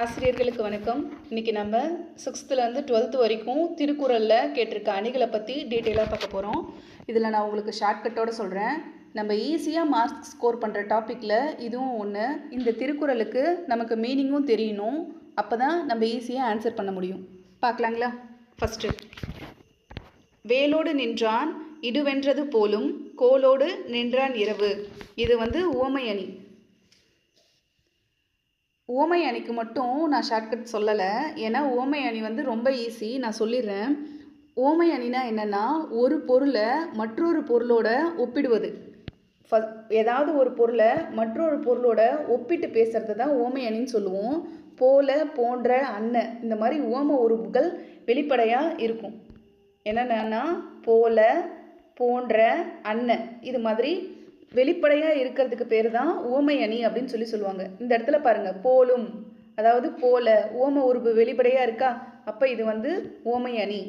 ஆசிரியர்களுக்கு வணக்கம். இன்றைக்கி நம்ம 6th to 12th வரைக்கும் திருக்குறளில் கேட்டிருக்க அணிகளை பற்றி டீட்டெயிலாக பார்க்க போகிறோம். இதில் நான் உங்களுக்கு ஷார்ட்கட்டோடு சொல்கிறேன். நம்ம ஈஸியாக மார்க்ஸ் ஸ்கோர் பண்ணுற டாப்பிக்கில் இதுவும் ஒன்று. இந்த திருக்குறளுக்கு நமக்கு மீனிங்கும் தெரியணும். அப்போ தான் நம்ம ஈஸியாக ஆன்சர் பண்ண முடியும். பார்க்கலாங்களா? ஃபஸ்ட்டு, வேலோடு நின்றான் இடுவென்றது போலும் கோலோடு நின்றான் இரவு. இது உவமை அணி. உவமை அணிக்கு மட்டும் நான் ஷார்ட்கட் சொல்லலை, ஏன்னா உவமை அணி ரொம்ப ஈஸி. நான் சொல்லிடுறேன். உவமை அணினா என்னென்னா, ஒரு பொருளை மற்றொரு பொருளோட ஒப்பிடுவது. ஏதாவது ஒரு பொருளை மற்றொரு பொருளோட ஒப்பிட்டு பேசுகிறது தான் உவமை அணின்னு சொல்லுவோம். போல, போன்ற, அன்ன, இந்த மாதிரி உவமை உருபுகள் வெளிப்படையாக இருக்கும். என்னென்னா போல, போன்ற, அன்ன, இது மாதிரி வெளிப்படையாக இருக்கிறதுக்கு பேர் தான் உவமை அணி அப்படின்னு சொல்லுவாங்க. இந்த இடத்துல பாருங்கள், போலும், அதாவது போல உவமை உருபு வெளிப்படையாக இருக்கா, அப்போ இது உவமை அணி.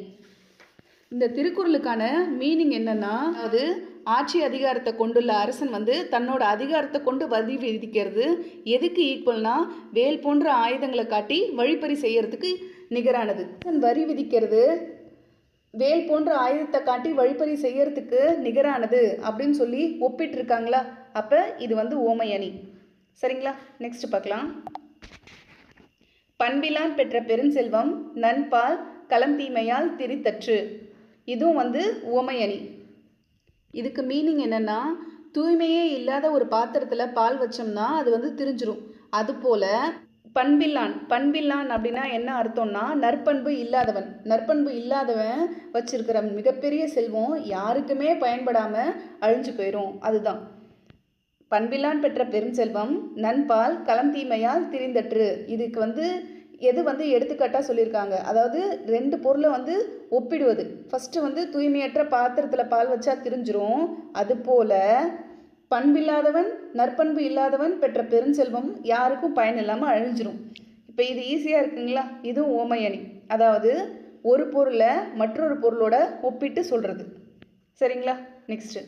இந்த திருக்குறளுக்கான மீனிங் என்னென்னா, அதாவது ஆட்சி அதிகாரத்தை கொண்டுள்ள அரசன் தன்னோட அதிகாரத்தை கொண்டு வரி விதிக்கிறது எதுக்கு ஈக்குவல்னா, வேல் போன்ற ஆயுதங்களை காட்டி வழிப்பறி செய்யறதுக்கு நிகரானது. வரி விதிக்கிறது வேல் போன்ற ஆயுதத்தை காட்டி வழிப்பறி செய்யறதுக்கு நிகரானது அப்படின்னு சொல்லி ஒப்பிட்டு இருக்காங்களா, அப்போ இது உவமை அணி. சரிங்களா? நெக்ஸ்ட் பார்க்கலாம். பண்பிலான் பெற்ற பெருஞ்செல்வம் நன்பால் களந்தீமையால் திரித்தற்று. இதுவும் உவமை அணி. இதுக்கு மீனிங் என்னென்னா, தூய்மையே இல்லாத ஒரு பாத்திரத்தில் பால் வச்சோம்னா அது திரிஞ்சிரும். அதுபோல் பண்பில்லான் அப்படின்னா என்ன அர்த்தம்னா, நற்பண்பு இல்லாதவன். நற்பண்பு இல்லாதவன் வச்சிருக்கிற மிகப்பெரிய செல்வம் யாருக்குமே பயன்படாமல் அழிஞ்சு போயிடும். அதுதான் பண்பில்லான் பெற்ற பெருஞ்செல்வம் நன்பால் களந்தீமையால் திரிந்தற்று. இதுக்கு எது எடுத்துக்காட்டாக சொல்லியிருக்காங்க. அதாவது ரெண்டு பொருளை ஒப்பிடுவது. ஃபஸ்ட்டு தூய்மையற்ற பாத்திரத்தில் பால் வச்சா திரிஞ்சிரும். அதுபோல் பண்பில்லாதவன் நற்பண்பு இல்லாதவன் பெற்ற பெருஞ்செல்வம் யாருக்கும் பயன் இல்லாமல் அழிஞ்சிரும். இப்போ இது ஈஸியாக இருக்குங்களா? இதுவும் உவமை அணி. அதாவது ஒரு பொருளை மற்றொரு பொருளோட ஒப்பிட்டு சொல்கிறது. சரிங்களா? நெக்ஸ்ட்டு,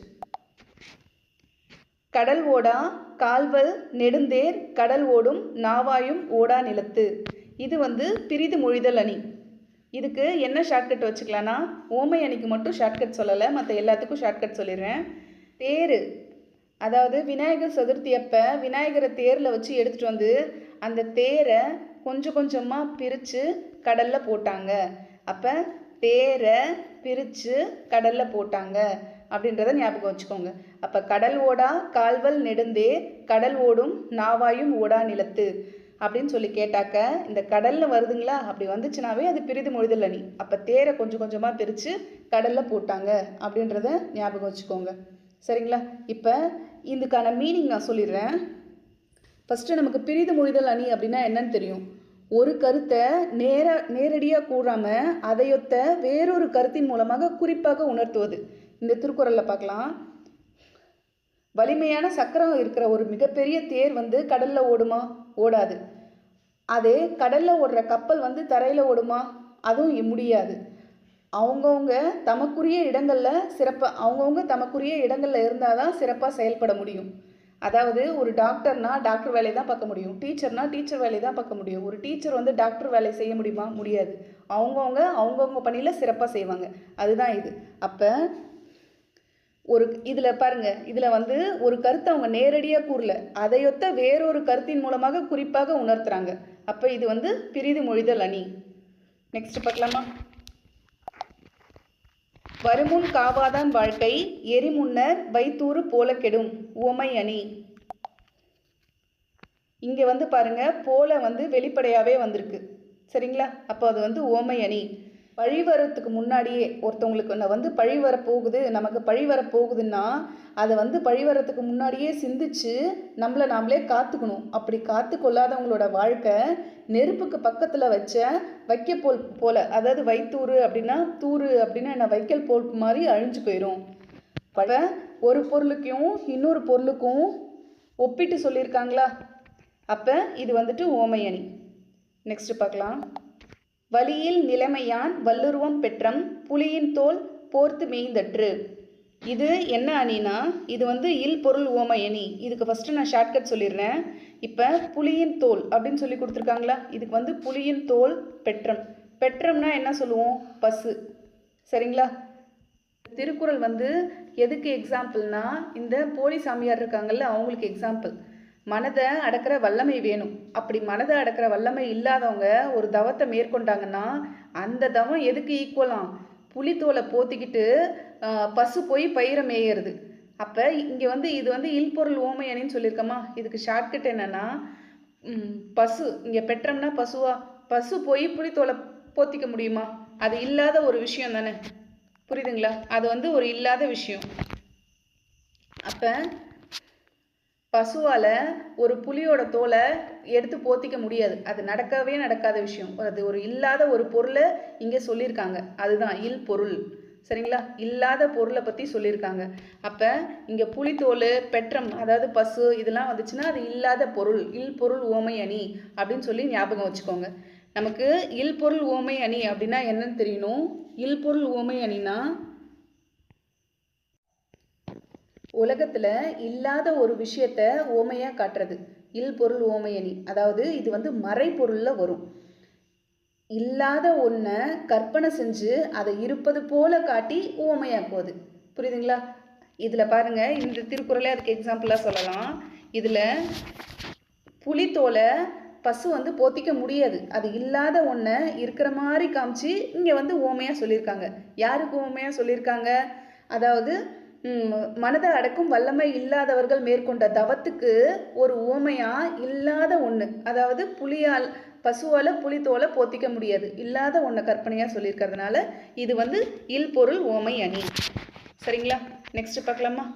கடல் ஓடா கால்வல் நெடுந்தேர் கடல் ஓடும் நாவாயும் ஓடா நிலத்து. இது பிரிது மொழிதல் அணி. இதுக்கு என்ன ஷார்ட்கட் வச்சுக்கலான்னா, உவமை அணிக்கு மட்டும் ஷார்ட்கட் சொல்லலை, மற்ற எல்லாத்துக்கும் ஷார்ட்கட் சொல்லிடுறேன். தேர், அதாவது விநாயகர் சதுர்த்தி அப்போ விநாயகரை தேரில் வச்சு எடுத்துகிட்டு அந்த தேரை கொஞ்சம் கொஞ்சமாக பிரித்து கடலில் போட்டாங்க. அப்போ தேரை பிரித்து கடலில் போட்டாங்க அப்படின்றத ஞாபகம் வச்சுக்கோங்க. அப்போ கடல் ஓடா கால்வல் நெடுந்தேர் கடல் ஓடும் நாவாயும் ஓடா நிலத்து அப்படின்னு சொல்லி கேட்டாக்க, இந்த கடலில் வருதுங்களா, அப்படி வந்துச்சுனாவே அது பிரிது மொழிதல் அணி. அப்போ தேரை கொஞ்சம் கொஞ்சமாக பிரித்து கடலில் போட்டாங்க அப்படின்றத ஞாபகம் வச்சுக்கோங்க. சரிங்களா? இப்போ இதுக்கான மீனிங் நான் சொல்லிடுறேன். ஃபஸ்ட்டு நமக்கு பிரிது மொழிதல் அணி அப்படின்னா என்னன்னு தெரியும். ஒரு கருத்தை நேரடியாக கூறாமல் அதையொத்த வேறொரு கருத்தின் மூலமாக குறிப்பாக உணர்த்துவது. இந்த திருக்குறளில் பார்க்கலாம். வலிமையான சக்கரம் இருக்கிற ஒரு மிகப்பெரிய தேர் கடலில் ஓடுமா? ஓடாது. அதே கடலில் ஓடுற கப்பல் தரையில் ஓடுமா? அதுவும் முடியாது. அவங்கவுங்க தமக்குரிய இடங்களில் இருந்தால் தான் சிறப்பாக செயல்பட முடியும். அதாவது ஒரு டாக்டர்னா டாக்டர் வேலையை தான் பார்க்க முடியும், டீச்சர்னா டீச்சர் வேலையை தான் பார்க்க முடியும். ஒரு டீச்சர் டாக்டர் வேலையை செய்ய முடியுமா? முடியாது. அவங்கவுங்க பணியில் சிறப்பாக செய்வாங்க. அதுதான் இது. அப்போ இதில் பாருங்கள், இதில் ஒரு கருத்தை அவங்க நேரடியாக கூறல, அதையொத்த வேறொரு கருத்தின் மூலமாக குறிப்பாக உணர்த்துறாங்க. அப்போ இது பிரிது மொழிதல் அணி. நெக்ஸ்ட் பார்க்கலாமா? வருமுன் காவாதான் வாழ்க்கை எரிமுன்னர் வைத்தூறு போல கெடும். உவமை அணி. இங்கே பாருங்க, போல வெளிப்படையாகவே வந்திருக்கு. சரிங்களா? அப்போ அது உவமை அணி. பழி வரத்துக்கு முன்னாடியே ஒருத்தவங்களுக்கு பழி வரப்போகுது, நமக்கு பழி வரப்போகுதுன்னா அதை பழி வரத்துக்கு முன்னாடியே சிந்திச்சு நம்மளை நாமளே காத்துக்கணும். அப்படி காத்து கொள்ளாதவங்களோட வாழ்க்கை நெருப்புக்கு பக்கத்தில் வச்ச வைக்கல் போல, அதாவது வைத்தூறு அப்படின்னா தூறு அப்படின்னா என்ன, வைக்கல் போல் மாதிரி அழிஞ்சு போயிடும். இப்போ ஒரு பொருளுக்கும் இன்னொரு பொருளுக்கும் ஒப்பிட்டு சொல்லியிருக்காங்களா, அப்போ இது உவமை அணி. நெக்ஸ்ட் பார்க்கலாம். வலியில் நிலைமையான் வல்லுருவம் பெற்றம் புலியின் தோல் போர்த்து மேய்ந்தற்று. இது என்ன அணினா, இது இல் பொருள் உவமை அணி. இதுக்கு ஃபஸ்ட்டு நான் ஷார்ட்கட் சொல்லிடுறேன். இப்போ புலியின் தோல் அப்படின்னு சொல்லி கொடுத்துருக்காங்களா, இதுக்கு வந்து புலியின் தோல் பெற்றம். பெற்றம்னா என்ன சொல்லுவோம்? பசு. சரிங்களா? திருக்குறள் வந்து எதுக்கு எக்ஸாம்பிள்னா, இந்த போலி சாமியார் இருக்காங்கல்ல அவங்களுக்கு எக்ஸாம்பிள். மனதை அடக்கிற வல்லமை வேணும். அப்படி மனதை அடக்கிற வல்லமை இல்லாதவங்க ஒரு தவத்தை மேற்கொண்டாங்கன்னா அந்த தவம் எதுக்கு ஈக்குவலாம்? புலித்தோலை போத்திக்கிட்டு பசு போய் பயிரை மேயிறது. அப்போ இங்கே வந்து இது வந்து இல்பொருள் ஓமை அணின்னு சொல்லியிருக்கோமா, இதுக்கு ஷார்ட்கட் என்னென்னா பசு. இங்கே பெற்றம்னா பசுவா? பசு போய் புலித்தோலை போத்திக்க முடியுமா? அது இல்லாத ஒரு விஷயம் தானே, புரியுதுங்களா? அது வந்து ஒரு இல்லாத விஷயம். அப்போ பசுவால் ஒரு புலியோட தோலை எடுத்து போத்திக்க முடியாது. அது நடக்கவே நடக்காத விஷயம். அது ஒரு இல்லாத ஒரு பொருளை இங்கே சொல்லியிருக்காங்க. அதுதான் இல் பொருள். சரிங்களா? இல்லாத பொருளை பற்றி சொல்லியிருக்காங்க. அப்போ இங்கே புலித்தோல், பெற்றம், அதாவது பசு இதெல்லாம் வந்துச்சுன்னா அது இல்லாத பொருள். இல் பொருள் ஓமை அணி அப்படின்னு சொல்லி ஞாபகம் வச்சுக்கோங்க. நமக்கு இல் பொருள் ஓமை அணி அப்படின்னா என்னன்னு தெரியணும். இல் பொருள் ஓமை அணினா உலகத்தில் இல்லாத ஒரு விஷயத்த ஓமையாக காட்டுறது. இல் பொருள் ஓமை அணி. அதாவது இது வந்து மறைப்பொருளில் வரும். இல்லாத ஒன்றை கற்பனை செஞ்சு அதை இருப்பது போல காட்டி ஓமையாக்குவது. புரியுதுங்களா? இதில் பாருங்கள், இந்த திருக்குறளே அதுக்கு எக்ஸாம்பிளாக சொல்லலாம். இதில் புலித்தோலை பசு வந்து போத்திக்க முடியாது. அது இல்லாத ஒன்றை இருக்கிற மாதிரி காமிச்சு இங்கே வந்து ஓமையாக சொல்லியிருக்காங்க. யாருக்கு ஓமையாக சொல்லியிருக்காங்க? அதாவது மனதை அடக்கும் வல்லமை இல்லாதவர்கள் மேற்கொண்ட தவத்துக்கு ஒரு ஓமையாக இல்லாத ஒன்று, அதாவது பசுவால் புலித்தோலை போத்திக்க முடியாது, இல்லாத ஒன்றை கற்பனையாக சொல்லியிருக்கிறதுனால இது வந்து இல் பொருள் ஓமை அணி. சரிங்களா? நெக்ஸ்ட் பார்க்கலாமா?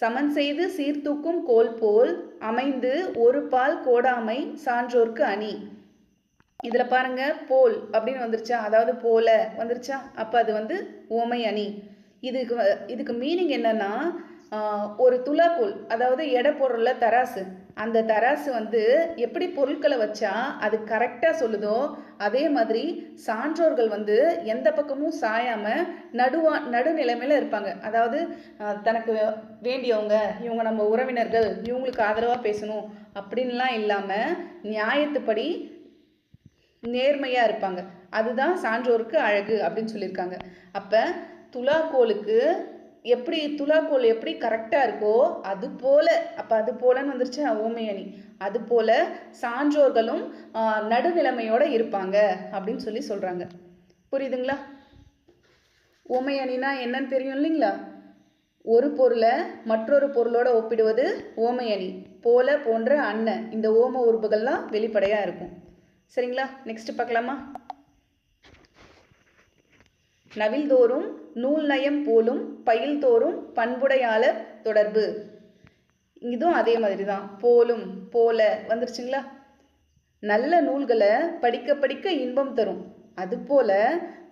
சமன் செய்து சீர்தூக்கும் கோல் போல் அமைந்து ஒரு பால் கோடாமை சான்றோர்க்கு அணி. இதில் பாருங்க, போல் அப்படின்னு வந்துருச்சா, அதாவது போல வந்துருச்சா, அப்போ அது வந்து ஓமை அணி. இதுக்கு மீனிங் என்னன்னா, ஒரு துலாக்கோல், அதாவது எடை போடுறல தராசு, அந்த தராசு வந்து எப்படி பொருட்களை வச்சா அது கரெக்டாக சொல்லுதோ அதே மாதிரி சான்றோர்கள் வந்து எந்த பக்கமும் சாயாமல் நடுநிலைமையில் இருப்பாங்க. அதாவது தனக்கு வேண்டியவங்க, இவங்க நம்ம உறவினர்கள், இவங்களுக்கு ஆதரவாக பேசணும் அப்படின்லாம் இல்லாமல் நியாயத்துப்படி நேர்மையாக இருப்பாங்க. அதுதான் சான்றோருக்கு அழகு அப்படின்னு சொல்லியிருக்காங்க. அப்போ துலாக்கோலுக்கு துலாக்கோல் எப்படி கரெக்டாக இருக்கோ அது போல, அப்போ அது போலன்னு வந்துருச்சு ஓமை அணி. அது போல சான்றோர்களும் நடுநிலைமையோடு இருப்பாங்க அப்படின்னு சொல்லி சொல்கிறாங்க. புரியுதுங்களா? ஓமை அணினா என்னன்னு தெரியும் இல்லைங்களா? ஒரு பொருளை மற்றொரு பொருளோட ஒப்பிடுவது ஓமை அணி. போல, போன்ற, அன்ன, இந்த ஓம உறுப்புகள்லாம் வெளிப்படையாக இருக்கும். சரிங்களா? நெக்ஸ்ட் பார்க்கலாமா? நவில்தோறும் நூல் நயம் போலும் பயில்தோறும் பண்புடையாளர் தொடர்பு. இதுவும் அதே மாதிரி தான். போலும், போல வந்துருச்சுங்களா? நல்ல நூல்களை படிக்க படிக்க இன்பம் தரும். அதுபோல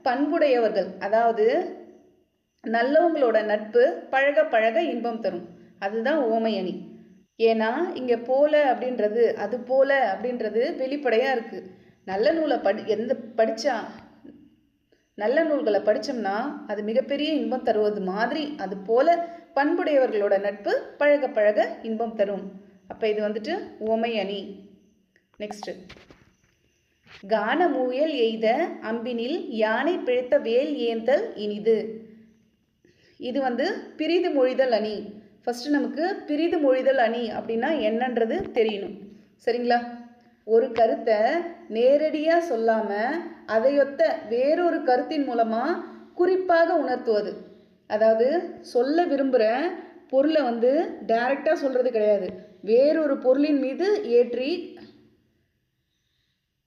பண்புடையவர்கள், அதாவது நல்லவங்களோட நட்பு பழக பழக இன்பம் தரும். அதுதான் ஓமை அணி. ஏன்னா இங்கே போல அப்படின்றது, அது போல அப்படின்றது வெளிப்படையாக இருக்குது. நல்ல நூலை படித்தா, நல்ல நூல்களை படித்தோம்னா அது மிகப்பெரிய இன்பம் தருவது மாதிரி, அது போல பண்புடையவர்களோட நட்பு பழக பழக இன்பம் தரும். அப்போ இது வந்துட்டு ஓமை அணி. நெக்ஸ்ட், கான முயல் எய்த அம்பினில் யானை பிழைத்த வேல் ஏந்தல் இனிது. இது வந்து பிரிது மொழிதல் அணி. ஃபஸ்ட்டு நமக்கு பிரிது மொழிதல் அணி அப்படின்னா என்னன்றது தெரியணும். சரிங்களா? ஒரு கருத்தை நேரடியாக சொல்லாமல் அதையொத்த வேறொரு கருத்தின் மூலமாக குறிப்பாக உணர்த்துவது. அதாவது சொல்ல விரும்புகிற பொருளை வந்து டைரெக்டாக சொல்கிறது கிடையாது, வேறொரு பொருளின் மீது ஏற்றி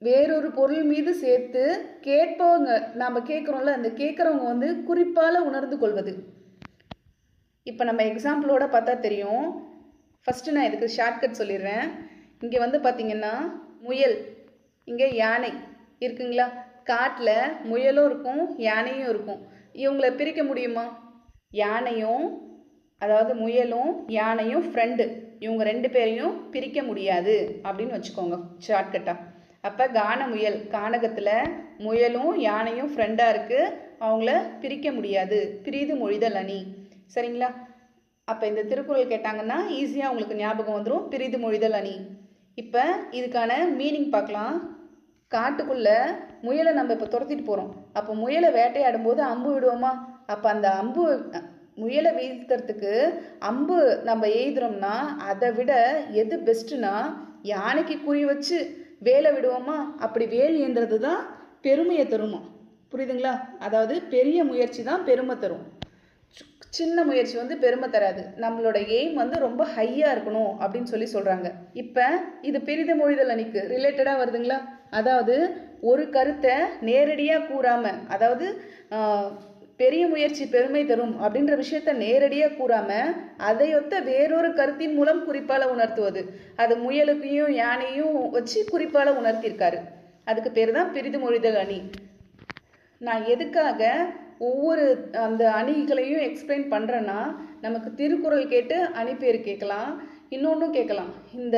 வேறொரு பொருள் மீது சேர்த்து கேட்பவங்க, நாம் கேட்குறோம்ல, அந்த கேட்குறவங்க வந்து குறிப்பால் உணர்ந்து கொள்வது. இப்போ நம்ம எக்ஸாம்பிளோட பார்த்தா தெரியும். ஃபஸ்ட்டு நான் இதுக்கு ஷார்ட்கட் சொல்லிடுறேன். இங்கே வந்து பார்த்திங்கன்னா முயல், இங்கே யானை இருக்குங்களா? காட்டில் முயலும் இருக்கும் யானையும் இருக்கும். இவங்களை பிரிக்க முடியுமா? யானையும், அதாவது முயலும் யானையும் ஃப்ரெண்டு, இவங்க ரெண்டு பேரையும் பிரிக்க முடியாது அப்படின்னு வச்சுக்கோங்க ஷார்ட்கட்டாக. அப்போ கான முயல், கானகத்தில் முயலும் யானையும் ஃப்ரெண்டாக இருக்குது, அவங்கள பிரிக்க முடியாது, பிரிது மொழிதல் அணி. சரிங்களா? அப்போ இந்த திருக்குறள் கேட்டாங்கன்னா ஈஸியாக உங்களுக்கு ஞாபகம் வந்துடும், பிரிது மொழிதல் அணி. இப்போ இதுக்கான மீனிங் பார்க்கலாம். காட்டுக்குள்ளே முயலை நம்ம இப்போ துரத்திட்டு போகிறோம். அப்போ முயலை வேட்டையாடும் போது அம்பு விடுவோமா? அப்போ அந்த அம்பு முயலை வீழ்த்துறதுக்கு அம்பு நம்ம எய்துறோம்னா அதை விட எது பெஸ்ட்டுனா யானைக்கு குறி வச்சு வேலை விடுவோமா? அப்படி வேல் ஏந்துறது தான் பெருமையை தருமா? புரியுதுங்களா? அதாவது பெரிய முயற்சி தான் பெருமை தரும், சின்ன முயற்சி வந்து பெருமை தராது. நம்மளோட எய்ம் வந்து ரொம்ப ஹையாக இருக்கணும் அப்படின்னு சொல்கிறாங்க. இப்போ இது பிரித மொழிதல் அணிக்கு ரிலேட்டடாக வருதுங்களா? அதாவது ஒரு கருத்தை நேரடியாக கூறாமல், அதாவது பெரிய முயற்சி பெருமை தரும் அப்படின்ற விஷயத்த நேரடியாக கூறாமல் அதையொத்த வேறொரு கருத்தின் மூலம் குறிப்பால் உணர்த்துவது. அது முயலுக்கையும் யானையும் வச்சு குறிப்பால் உணர்த்தியிருக்காரு. அதுக்கு பேர் தான் பிரிது மொழிதல் அணி. நான் எதுக்காக ஒவ்வொரு அந்த அணிகளையும் எக்ஸ்பிளைன் பண்ணுறேன்னா, நமக்கு திருக்குறள் கேட்டு அணி பேர் கேட்கலாம், இன்னொன்றும் கேட்கலாம். இந்த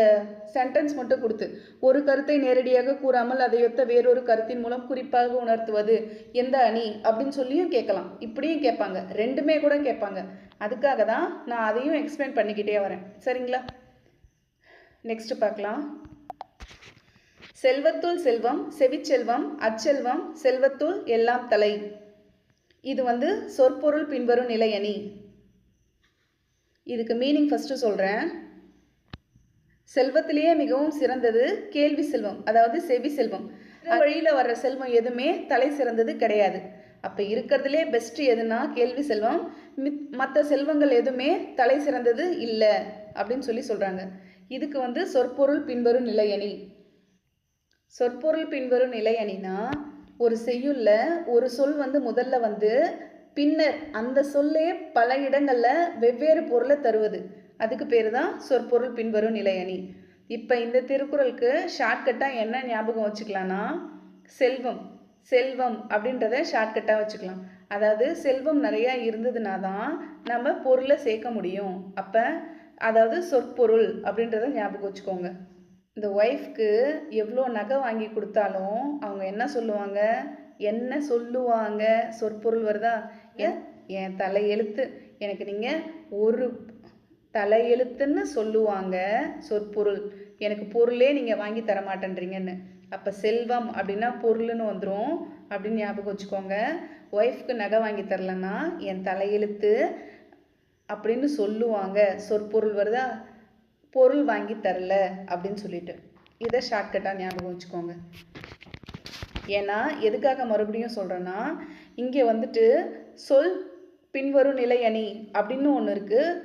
சென்டென்ஸ் மட்டும் கொடுத்து ஒரு கருத்தை நேரடியாக கூறாமல் அதையொத்த வேறொரு கருத்தின் மூலம் குறிப்பாக உணர்த்துவது எந்த அணி அப்படின்னு சொல்லியும் கேட்கலாம். இப்படியும் கேட்பாங்க, ரெண்டுமே கூட கேட்பாங்க. அதுக்காக தான் நான் அதையும் எக்ஸ்பிளைன் பண்ணிக்கிட்டே வரேன். சரிங்களா? நெக்ஸ்ட் பார்க்கலாம். செல்வத்துள் செல்வம், செவிச்செல்வம், அச்செல்வம், செல்வத்துள் எல்லாம் தலை. இது வந்து சொற்பொருள் பின்வரும் நிலையணி. இதுக்கு மீனிங் ஃபஸ்ட்டு சொல்கிறேன். செல்வத்திலேயே மிகவும் சிறந்தது கேள்வி செல்வம், அதாவது செவி செல்வம். வழியில் வர்ற செல்வம் எதுவுமே தலை சிறந்தது கிடையாது. அப்போ இருக்கிறதுலே பெஸ்ட்டு எதுனா கேள்வி செல்வம். மற்ற செல்வங்கள் எதுவுமே தலை சிறந்தது இல்லை அப்படின்னு சொல்கிறாங்க. இதுக்கு வந்து சொற்பொருள் பின்வரும் நிலையணி. சொற்பொருள் பின்வரும் நிலையணினா, ஒரு செய்யுள்ள ஒரு சொல் வந்து முதல்ல வந்து பின்னர் அந்த சொல்லே பல இடங்களில் வெவ்வேறு பொருளை தருவது. அதுக்கு பேர் தான் சொற்பொருள் பின்வரும் நிலையணி. இப்போ இந்த திருக்குறளுக்கு ஷார்ட்கட்டாக என்ன ஞாபகம் வச்சுக்கலான்னா, செல்வம் செல்வம் அப்படின்றத ஷார்ட்கட்டாக வச்சுக்கலாம். அதாவது செல்வம் நிறையா இருந்ததுனா தான் நம்ம பொருளை சேர்க்க முடியும். அப்போ அதாவது சொற்பொருள் அப்படின்றத ஞாபகம் வச்சுக்கோங்க. இந்த ஒய்ஃப்க்கு எவ்வளோ நகை வாங்கி கொடுத்தாலும் அவங்க என்ன சொல்லுவாங்க, என்ன சொல்லுவாங்க? சொற்பொருள் வருதா? என் தலையெழுத்து, எனக்கு நீங்கள் ஒரு தலையெழுத்துன்னு சொல்லுவாங்க சொற்பொருள், எனக்கு பொருளே நீங்கள் வாங்கி தர மாட்டேன்றீங்கன்னு. அப்போ செல்வம் அப்படின்னா பொருள்னு வந்துடும் அப்படின்னு ஞாபகம் வச்சுக்கோங்க. ஒய்ஃப்க்கு நகை வாங்கி தரலன்னா என் தலையெழுத்து அப்படின்னு சொல்லுவாங்க, சொற்பொருள் வருதா? பொருள் வாங்கி தரல அப்படின்னு சொல்லிட்டு. இதை ஷார்ட்கட்டாக ஞாபகம் வச்சுக்கோங்க. ஏன்னா எதுக்காக மறுபடியும் சொல்கிறேன்னா, இங்கே வந்துட்டு சொல் பின்வரும் நிலையணி அப்படின்னு ஒன்று இருக்குது,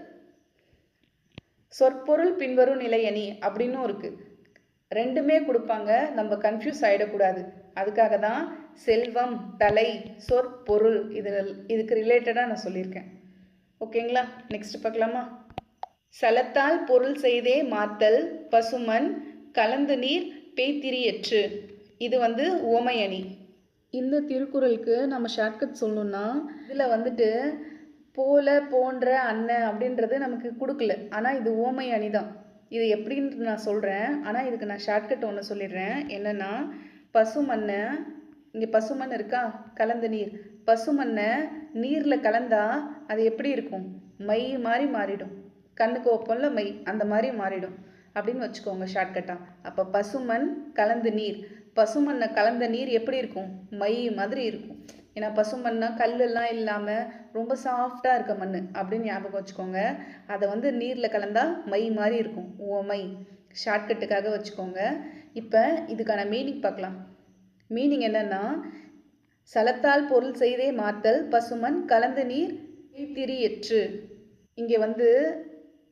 சொற்பொருள் பின்வரும் நிலையணி அப்படின்னும் இருக்குது. ரெண்டுமே கொடுப்பாங்க, நம்ம கன்ஃபியூஸ் ஆகிடக்கூடாது. அதுக்காக தான் செல்வம், தலை, சொற்பொருள் இதுக்கு ரிலேட்டடாக நான் சொல்லியிருக்கேன். ஓகேங்களா? நெக்ஸ்ட் பார்க்கலாமா? சலத்தால் பொருள் செய்தே மாத்தல் பசுமன் கலந்து நீர் பேய்த்திரியற்று. இது வந்து உவமை அணி. இந்த திருக்குறளுக்கு நம்ம ஷார்ட்கட் சொல்லணும்னா, இதில் வந்துட்டு போல, போன்ற, அண்ணன் அப்படின்றது நமக்கு கொடுக்கல. ஆனால் இது உவமை அணி தான். இது எப்படின்னு நான் சொல்கிறேன். ஆனால் இதுக்கு நான் ஷார்ட்கட் ஒன்று சொல்லிடுறேன். என்னென்னா, பசுமண்ணை, இங்கே பசுமண் இருக்கா, கலந்த நீர். பசுமண்ணை நீரில் கலந்தா அது எப்படி இருக்கும்? மை மாதிரி மாறிடும். கண்ணுக்கு வைப்போம்ல மை, அந்த மாதிரி மாறிடும் அப்படின்னு வச்சுக்கோங்க ஷார்ட்கட்டாக. அப்போ பசுமண் கலந்து நீர், பசுமண்ணை கலந்த நீர் எப்படி இருக்கும்? மை மாதிரி இருக்கும். ஏன்னா பசுமண்ணா கல்லெல்லாம் இல்லாமல் ரொம்ப சாஃப்டாக இருக்க மண் அப்படின்னு ஞாபகம் வச்சுக்கோங்க. அதை வந்து நீரில் கலந்தா மை மாதிரி இருக்கும். உவமை ஷார்ட்கட்டுக்காக வச்சுக்கோங்க. இப்போ இதுக்கான மீனிங் பார்க்கலாம். மீனிங் என்னென்னா, சலத்தால் பொருள் செய்தே மாத்தல் பசுமண் கலந்து நீர் திரியற்று. இங்கே வந்து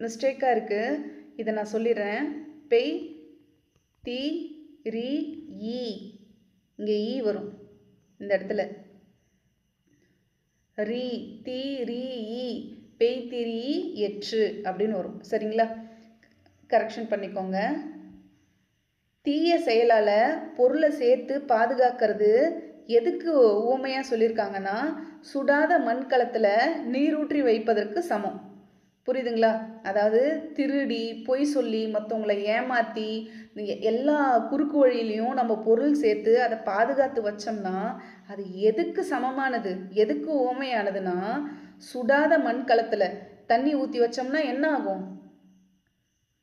மிஸ்டேக்காக இருக்குது, இதை நான் சொல்லிடுறேன். பெய் தி ரி ஈ, இங்கே ஈ வரும் இந்த இடத்துல. ரி தி ரி ஈ பெய் திரி எற்று அப்படின்னு வரும். சரிங்களா? கரெக்ஷன் பண்ணிக்கோங்க. தீய செயலால் பொருளை சேர்த்து பாதுகாக்கிறது எதுக்கு ஊமையாக சொல்லியிருக்காங்கன்னா, சுடாத மண்கலத்தில் நீரூற்றி வைப்பதற்கு சமம். புரியுதுங்களா? அதாவது திருடி பொய் சொல்லி மற்றவங்களை ஏமாற்றி எல்லா குறுக்கு வழியிலையும் நம்ம பொருள் சேர்த்து அதை பாதுகாத்து வச்சோம்னா அது எதுக்கு சமமானது, எதுக்கு ஊமையானதுன்னா, சுடாத மண்கலத்தில் தண்ணி ஊற்றி வச்சோம்னா என்ன ஆகும்?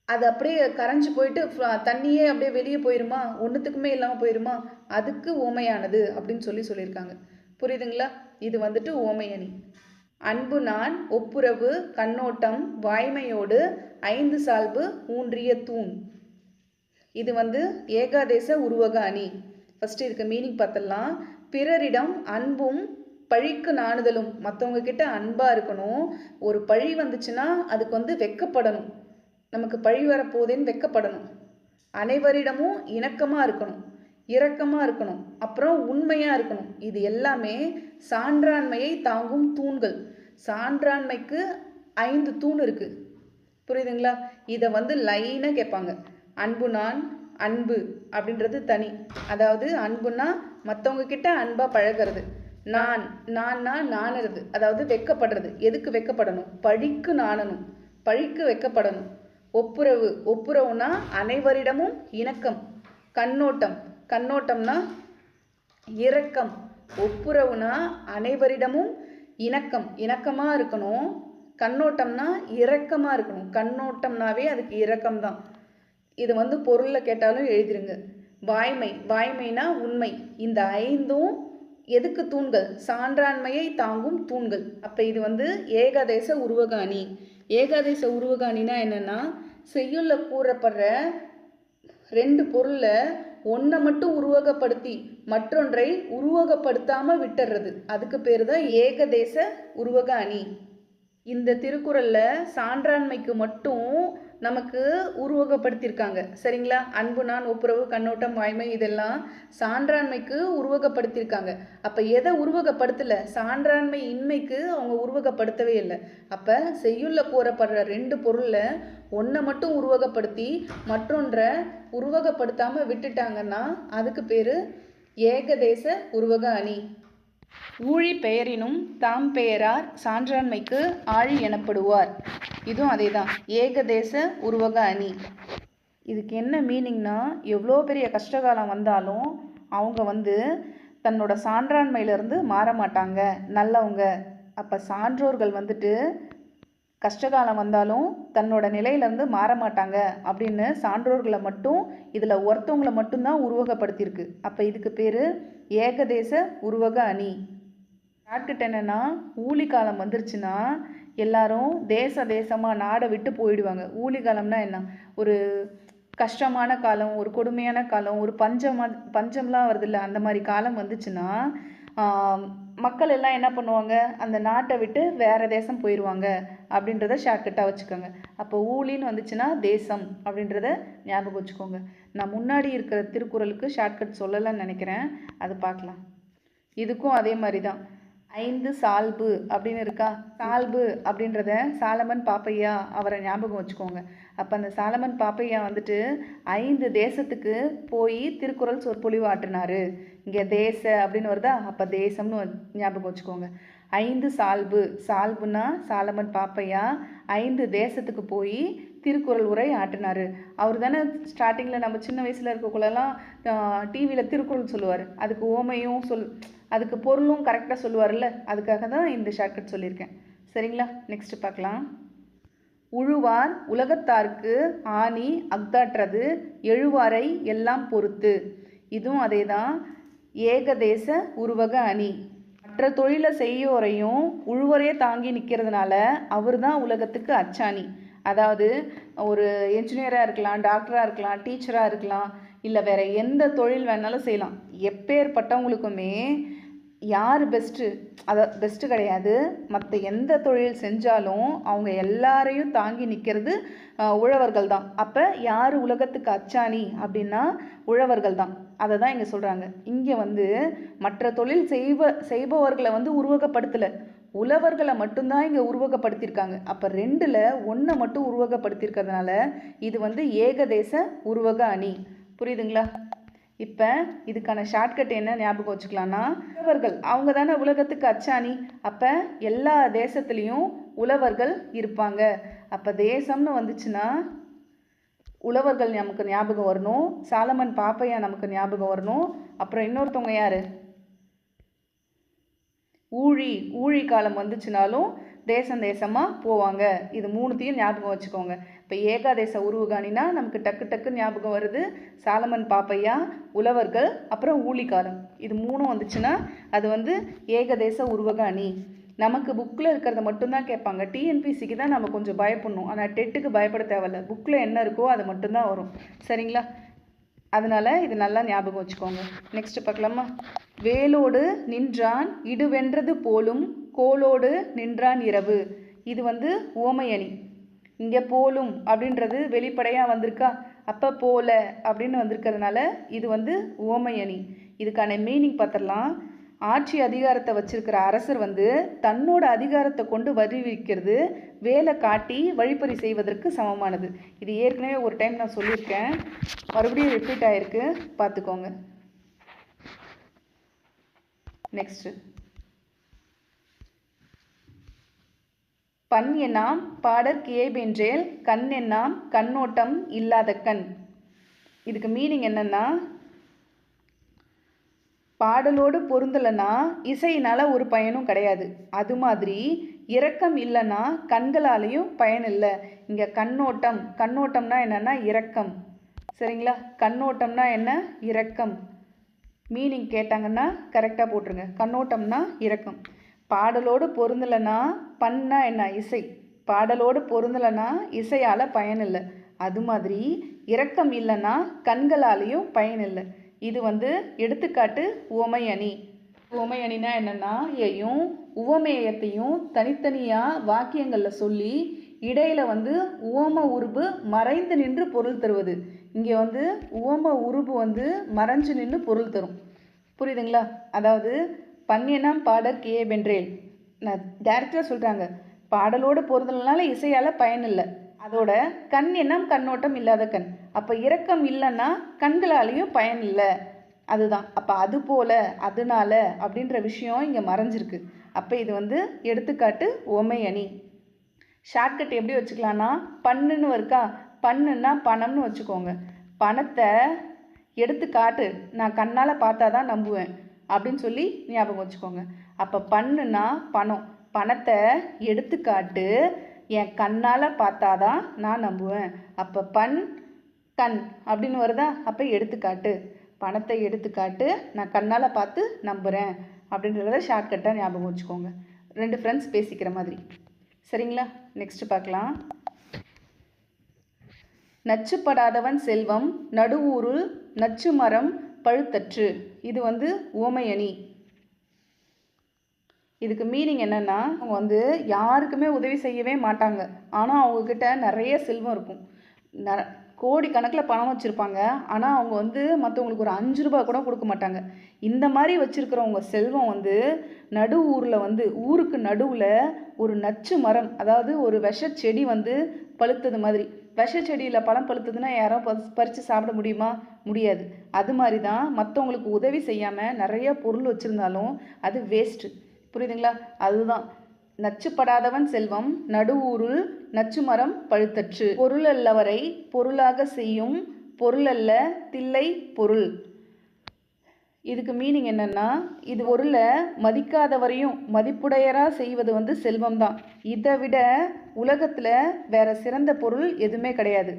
அது அப்படியே கரைஞ்சு போயிட்டு தண்ணியே அப்படியே வெளியே போயிருமா, ஒன்றுத்துக்குமே இல்லாமல் போயிருமா, அதுக்கு ஓமையானது அப்படின்னு சொல்லியிருக்காங்க. புரியுதுங்களா? இது வந்துட்டு ஓமை அணி. அன்பு நான் ஒப்புரவு கண்ணோட்டம் வாய்மையோடு 5 சால்பு ஊன்றிய தூண். இது வந்து ஏகாதேச உருவக அணி. ஃபஸ்ட்டு இதுக்கு மீனிங் பார்த்துடலாம். பிறரிடம் அன்பும் பழிக்கு நாணுதலும். மற்றவங்க கிட்ட அன்பாக இருக்கணும். ஒரு பழி வந்துச்சுன்னா அதுக்கு வந்து வெக்கப்படணும். நமக்கு பழி வரப்போதேன்னு வெக்கப்படணும். அனைவரிடமும் இணக்கமாக இருக்கணும், இரக்கமாக இருக்கணும், அப்புறம் உண்மையாக இருக்கணும். இது எல்லாமே சான்றாண்மையை தாங்கும் தூண்கள். சான்றாண்மைக்கு 5 தூண் இருக்குது. புரியுதுங்களா? இதை வந்து லைனாக கேட்பாங்க. அன்பு நான், அன்பு அப்படின்றது தனி. அதாவது அன்புனா மற்றவங்க கிட்ட அன்பாக பழகிறது. நான்னா நாணுறது, அதாவது வெக்கப்படுறது. எதுக்கு வெக்கப்படணும்? பழிக்கு நாணணும், பழிக்கு வெக்கப்படணும். ஒப்புரவுனா அனைவரிடமும் இணக்கம். கண்ணோட்டம்னா இரக்கம். ஒப்புரவுனா அனைவரிடமும் இணக்கமாக இருக்கணும். கண்ணோட்டம்னா இரக்கமாக இருக்கணும். கண்ணோட்டம்னாவே அதுக்கு இரக்கம்தான். இது வந்து பொருளில் கேட்டாலும் எழுதிருங்க. வாய்மைனா உண்மை. இந்த 5ம் எதுக்கு தூண்கள்? சான்றாண்மையை தாங்கும் தூண்கள். அப்போ இது வந்து ஏகாதேச உருவக அணி. ஏகாதேச உருவக அணினா என்னன்னா, செய்யுள்ள கூறப்படுற 2 பொருளில் ஒன்றை மட்டும் உருவகப்படுத்தி மற்றொன்றை உருவகப்படுத்தாமல் விட்டுறது. அதுக்கு பேர் தான் ஏகதேச உருவக அணி. இந்த திருக்குறளில் சான்றாண்மைக்கு மட்டும் நமக்கு உருவகப்படுத்தியிருக்காங்க. சரிங்களா? அன்பு நான் ஒப்புரவு கண்ணோட்டம் வாய்மை இதெல்லாம் சான்றாண்மைக்கு உருவகப்படுத்தியிருக்காங்க. அப்போ எதை உருவகப்படுத்தலை? சான்றாண்மை இன்மைக்கு அவங்க உருவகப்படுத்தவே இல்லை. அப்போ செய்யுள்ள கூறப்படுற 2 பொருளில் ஒன்றை மட்டும் உருவகப்படுத்தி மற்றொன்றை உருவகப்படுத்தாமல் விட்டுட்டாங்கன்னா அதுக்கு பேர் ஏகதேச உருவக அணி. ஊழி பெயரினும் தாம் பெயரார் சான்றாண்மைக்கு ஆழி எனப்படுவார். இதுவும் அதே தான், ஏகதேச உருவக அணி. இதுக்கு என்ன மீனிங்னா, எவ்வளோ பெரிய கஷ்டகாலம் வந்தாலும் அவங்க வந்து தன்னோட சான்றாண்மையிலேருந்து மாற மாட்டாங்க, நல்லவங்க. அப்போ சான்றோர்கள் வந்துட்டு கஷ்டகாலம் வந்தாலும் தன்னோட நிலையிலேருந்து மாற மாட்டாங்க அப்படின்னு சான்றோர்களை மட்டும் இதில் ஒருத்தவங்களை மட்டும்தான் உருவகப்படுத்தியிருக்கு. அப்போ இதுக்கு பேர் ஏகதேச உருவக அணி. ஷார்ட்கட் என்னென்னா, ஊழி காலம் வந்துருச்சுன்னா எல்லாரும் தேசமாக நாடை விட்டு போயிடுவாங்க. ஊழி காலம்னா என்ன? ஒரு கஷ்டமான காலம், ஒரு கொடுமையான காலம், ஒரு பஞ்சம்லாம் வருது இல்லை, அந்த மாதிரி காலம் வந்துச்சுன்னா மக்கள் எல்லாம் என்ன பண்ணுவாங்க? அந்த நாட்டை விட்டு வேறு தேசம் போயிடுவாங்க அப்படின்றத ஷார்ட்கட்டாக வச்சுக்கோங்க. அப்போ ஊழின்னு வந்துச்சுன்னா தேசம் அப்படின்றத ஞாபகம் வச்சுக்கோங்க. நான் முன்னாடி இருக்கிற திருக்குறளுக்கு ஷார்ட்கட் சொல்லலைன்னு நினைக்கிறேன், அது பார்க்கலாம். இதுக்கும் அதே மாதிரி தான். 5 சால்பு அப்படின்னு இருக்கா? சால்பு அப்படின்றத சாலமன் பாப்பையா அவரை ஞாபகம் வச்சுக்கோங்க. அப்போ அந்த சாலமன் பாப்பையா வந்துட்டு 5 தேசத்துக்கு போய் திருக்குறள் சொற்பொழிவு ஆற்றினார். இங்கே தேச அப்படின்னு வருதா? அப்போ தேசம்னு ஞாபகம் வச்சுக்கோங்க. 5 சால்புனா சாலமன் பாப்பையா 5 தேசத்துக்கு போய் திருக்குறள் உரை ஆற்றினார். அவர் தானே ஸ்டார்டிங்கில் நம்ம சின்ன வயசில் இருக்கக்குள்ளெல்லாம் டிவியில் திருக்குறள் சொல்லுவார். அதுக்கு ஓமையும் அதுக்கு பொருளும் கரெக்டாக சொல்லுவார்ல, அதுக்காக தான் இந்த ஷார்ட்கட் சொல்லியிருக்கேன். சரிங்களா? நெக்ஸ்ட் பார்க்கலாம். உழுவார் உலகத்தார்க்கு ஆணி அக்தாற்றது எழுவாரை எல்லாம் பொறுத்து. இதுவும் அதே தான், ஏகதேச உருவக அணி. மற்ற தொழிலை செய்யோரையும் உழுவரையே தாங்கி நிற்கிறதுனால அவர் தான் உலகத்துக்கு அச்சாணி. அதாவது ஒரு என்ஜினியராக இருக்கலாம், டாக்டராக இருக்கலாம், டீச்சராக இருக்கலாம், இல்லை வேறு எந்த தொழில் வேணாலும் செய்யலாம். எப்பேற்பட்டவங்களுக்குமே யார் பெஸ்ட்டு? பெஸ்ட்டு கிடையாது. மற்ற எந்த தொழில் செஞ்சாலும் அவங்க எல்லாரையும் தாங்கி நிற்கிறது உழவர்கள் தான். அப்போ யார் உலகத்துக்கு அச்சாணி அப்படின்னா உழவர்கள் தான். அதை தான் இங்கே சொல்கிறாங்க. இங்கே வந்து மற்ற தொழில் செய்பவர்களை வந்து உருவகப்படுத்தலை, உழவர்களை மட்டும்தான் இங்கே உருவகப்படுத்தியிருக்காங்க. அப்போ 2ல் 1 மட்டும் உருவகப்படுத்தியிருக்கிறதுனால இது வந்து ஏகதேச உருவக அணி. புரியுதுங்களா? இப்போ இதுக்கான ஷார்ட்கட் என்ன ஞாபகம் வச்சுக்கலான்னா, உழவர்கள் அவங்க தானே உலகத்துக்கு அச்சாணி. அப்போ எல்லா தேசத்துலேயும் உழவர்கள் இருப்பாங்க. அப்போ தேசம்னு வந்துச்சுன்னா உழவர்கள் நமக்கு ஞாபகம் வரணும், சாலமன் பாப்பையா நமக்கு ஞாபகம் வரணும், அப்புறம் இன்னொருத்தவங்க யார்? ஊழி காலம் வந்துச்சுனாலும் தேசம் தேசமாக போவாங்க. இது மூணுத்தையும் ஞாபகம் வச்சுக்கோங்க. இப்போ ஏகாதேச உருவகாணினா நமக்கு டக்கு ஞாபகம் வருது சாலமன் பாப்பையா, உழவர்கள், அப்புறம் ஊழிக்காலம். இது மூணும் வந்துச்சுன்னா அது வந்து ஏகதேச உருவகாணி. நமக்கு புக்கில் இருக்கிறத மட்டும்தான் கேட்பாங்க. டிஎன்பிசிக்கு தான் நம்ம கொஞ்சம் பயப்படணும். ஆனால் டெட்டுக்கு பயப்பட தேவையில்ல. புக்கில் என்ன இருக்கோ அது மட்டும்தான் வரும். சரிங்களா? அதனால் இது நல்லா ஞாபகம் வச்சுக்கோங்க. நெக்ஸ்ட் பார்க்கலாமா? வேலோடு நின்றான் இடுவென்றது போலும் கோலோடு நின்றான் இரவு. இது வந்து உவமை அணி. இங்கே போலும் அப்படின்றது வெளிப்படையாக வந்திருக்கா, அப்போ போல அப்படின்னு வந்திருக்கிறதுனால இது வந்து உவமை அணி. இதுக்கான மீனிங் பார்த்துடலாம். ஆட்சி அதிகாரத்தை வச்சிருக்கிற அரசர் வந்து தன்னோட அதிகாரத்தை கொண்டு வருவிக்கிறது வேலை காட்டி வழிப்பறி செய்வதற்கு சமமானது. இது ஏற்கனவே ஒரு டைம் நான் சொல்லியிருக்கேன், மறுபடியும் ரிப்பீட் ஆகிருக்கு, பார்த்துக்கோங்க. நெக்ஸ்ட், பண் என்னாம் பாடற் கியைபென்றேல் கண் என்னாம் கண்ணோட்டம் இல்லாத கண். இதுக்கு மீனிங் என்னன்னா, பாடலோடு பொருந்தலைன்னா இசையினால் ஒரு பயனும் கிடையாது. அது மாதிரி இரக்கம் இல்லைன்னா கண்களாலேயும் பயன் இல்லை. இங்கே கண்ணோட்டம்னா என்னென்னா இரக்கம். சரிங்களா? கண்ணோட்டம்னா என்ன? இரக்கம். மீனிங் கேட்டாங்கன்னா கரெக்டாக போட்டுருங்க. கண்ணோட்டம்னா இரக்கம். பாடலோடு பொருந்தலைன்னா பண்ணா என்ன? இசை. பாடலோடு பொருந்தலைன்னா இசையால் பயன் இல்லை. அது மாதிரி இரக்கம் இல்லைன்னா கண்களாலேயும் பயன் இல்லை. இது வந்து எடுத்துக்காட்டு உவமை அணி. உவமை அணினா என்னென்னா, ஏயும் உவமேயத்தையும் தனித்தனியாக வாக்கியங்களில் சொல்லி இடையில் வந்து உவம உருபு மறைந்து நின்று பொருள் தருவது. இங்கே வந்து உவம உருபு வந்து மறைஞ்சு நின்று பொருள் தரும். புரியுதுங்களா? அதாவது பன்னியனாம் பாடற் கியைபென்றேல், நான் டேரக்டாக சொல்கிறாங்க, பாடலோடு பொருந்தலனால இசையால் பயன் இல்லை. அதோட கண் எண்ணம் கண்ணோட்டம் இல்லாத கண். அப்போ இரக்கம் இல்லைன்னா கண்களாலேயும் பயன் இல்லை. அதுதான். அப்போ அது போல அதனால அப்படின்ற விஷயம் இங்கே மறைஞ்சிருக்கு. அப்போ இது வந்து எடுத்துக்காட்டு உவமை அணி. ஷார்ட்கட் எப்படி வச்சுக்கலான்னா, பண்ணுன்னு இருக்கா, பண்ணுன்னா பணம்னு வச்சுக்கோங்க. பணத்தை எடுத்துக்காட்டு, நான் கண்ணால் பார்த்தா தான் நம்புவேன் அப்படின்னு சொல்லி ஞாபகம் வச்சுக்கோங்க. அப்போ பண்ணுன்னா பணம், பணத்தை எடுத்துக்காட்டு, என் கண்ணால் பார்த்தாதான் நான் நம்புவேன். அப்போ கண் அப்படின்னு வருதா, அப்போ எடுத்துக்காட்டு, பணத்தை எடுத்துக்காட்டு, நான் கண்ணால் பார்த்து நம்புகிறேன் அப்படின்றத ஷார்ட்கட்டாக ஞாபகம் வச்சுக்கோங்க. 2 ஃப்ரெண்ட்ஸ் பேசிக்கிற மாதிரி. சரிங்களா? நெக்ஸ்ட் பார்க்கலாம். நச்சுப்படாதவன் செல்வம் நடுவூருள் நச்சு மரம் பழுத்தற்று. இது வந்து உவமை அணி. இதுக்கு மீனிங் என்னென்னா, அவங்க வந்து யாருக்குமே உதவி செய்யவே மாட்டாங்க. ஆனால் அவங்கக்கிட்ட நிறைய செல்வம் இருக்கும். கோடி கணக்கில் பணம் வச்சுருப்பாங்க. ஆனால் அவங்க வந்து மற்றவங்களுக்கு ஒரு 5 ரூபா கூட கொடுக்க மாட்டாங்க. இந்த மாதிரி வச்சுருக்கிறவங்க செல்வம் வந்து நடு ஊரில் வந்து ஊருக்கு நடுவில் ஒரு நச்சு மரம், அதாவது ஒரு விஷச்செடி வந்து பழுத்தது மாதிரி. விஷச்செடியில் பழம் பழுத்ததுன்னா யாரோ பறித்து சாப்பிட முடியுமா? முடியாது. அது மாதிரி தான் மற்றவங்களுக்கு உதவி செய்யாமல் நிறைய பொருள் வச்சுருந்தாலும் அது வேஸ்ட்டு. புரியுதுங்களா? அதுதான் நச்சுப்படாதவன் செல்வம் நடுவூருள் நச்சு மரம் பழுத்தற்று. பொருள் அல்லவரை பொருளாக செய்யும் பொருளல்ல தில்லை பொருள். இதுக்கு மீனிங் என்னென்னா, இது பொருளை மதிக்காதவரையும் மதிப்புடையராக செய்வது வந்து செல்வம் தான். இதை விட உலகத்தில் வேற சிறந்த பொருள் எதுவுமே கிடையாது.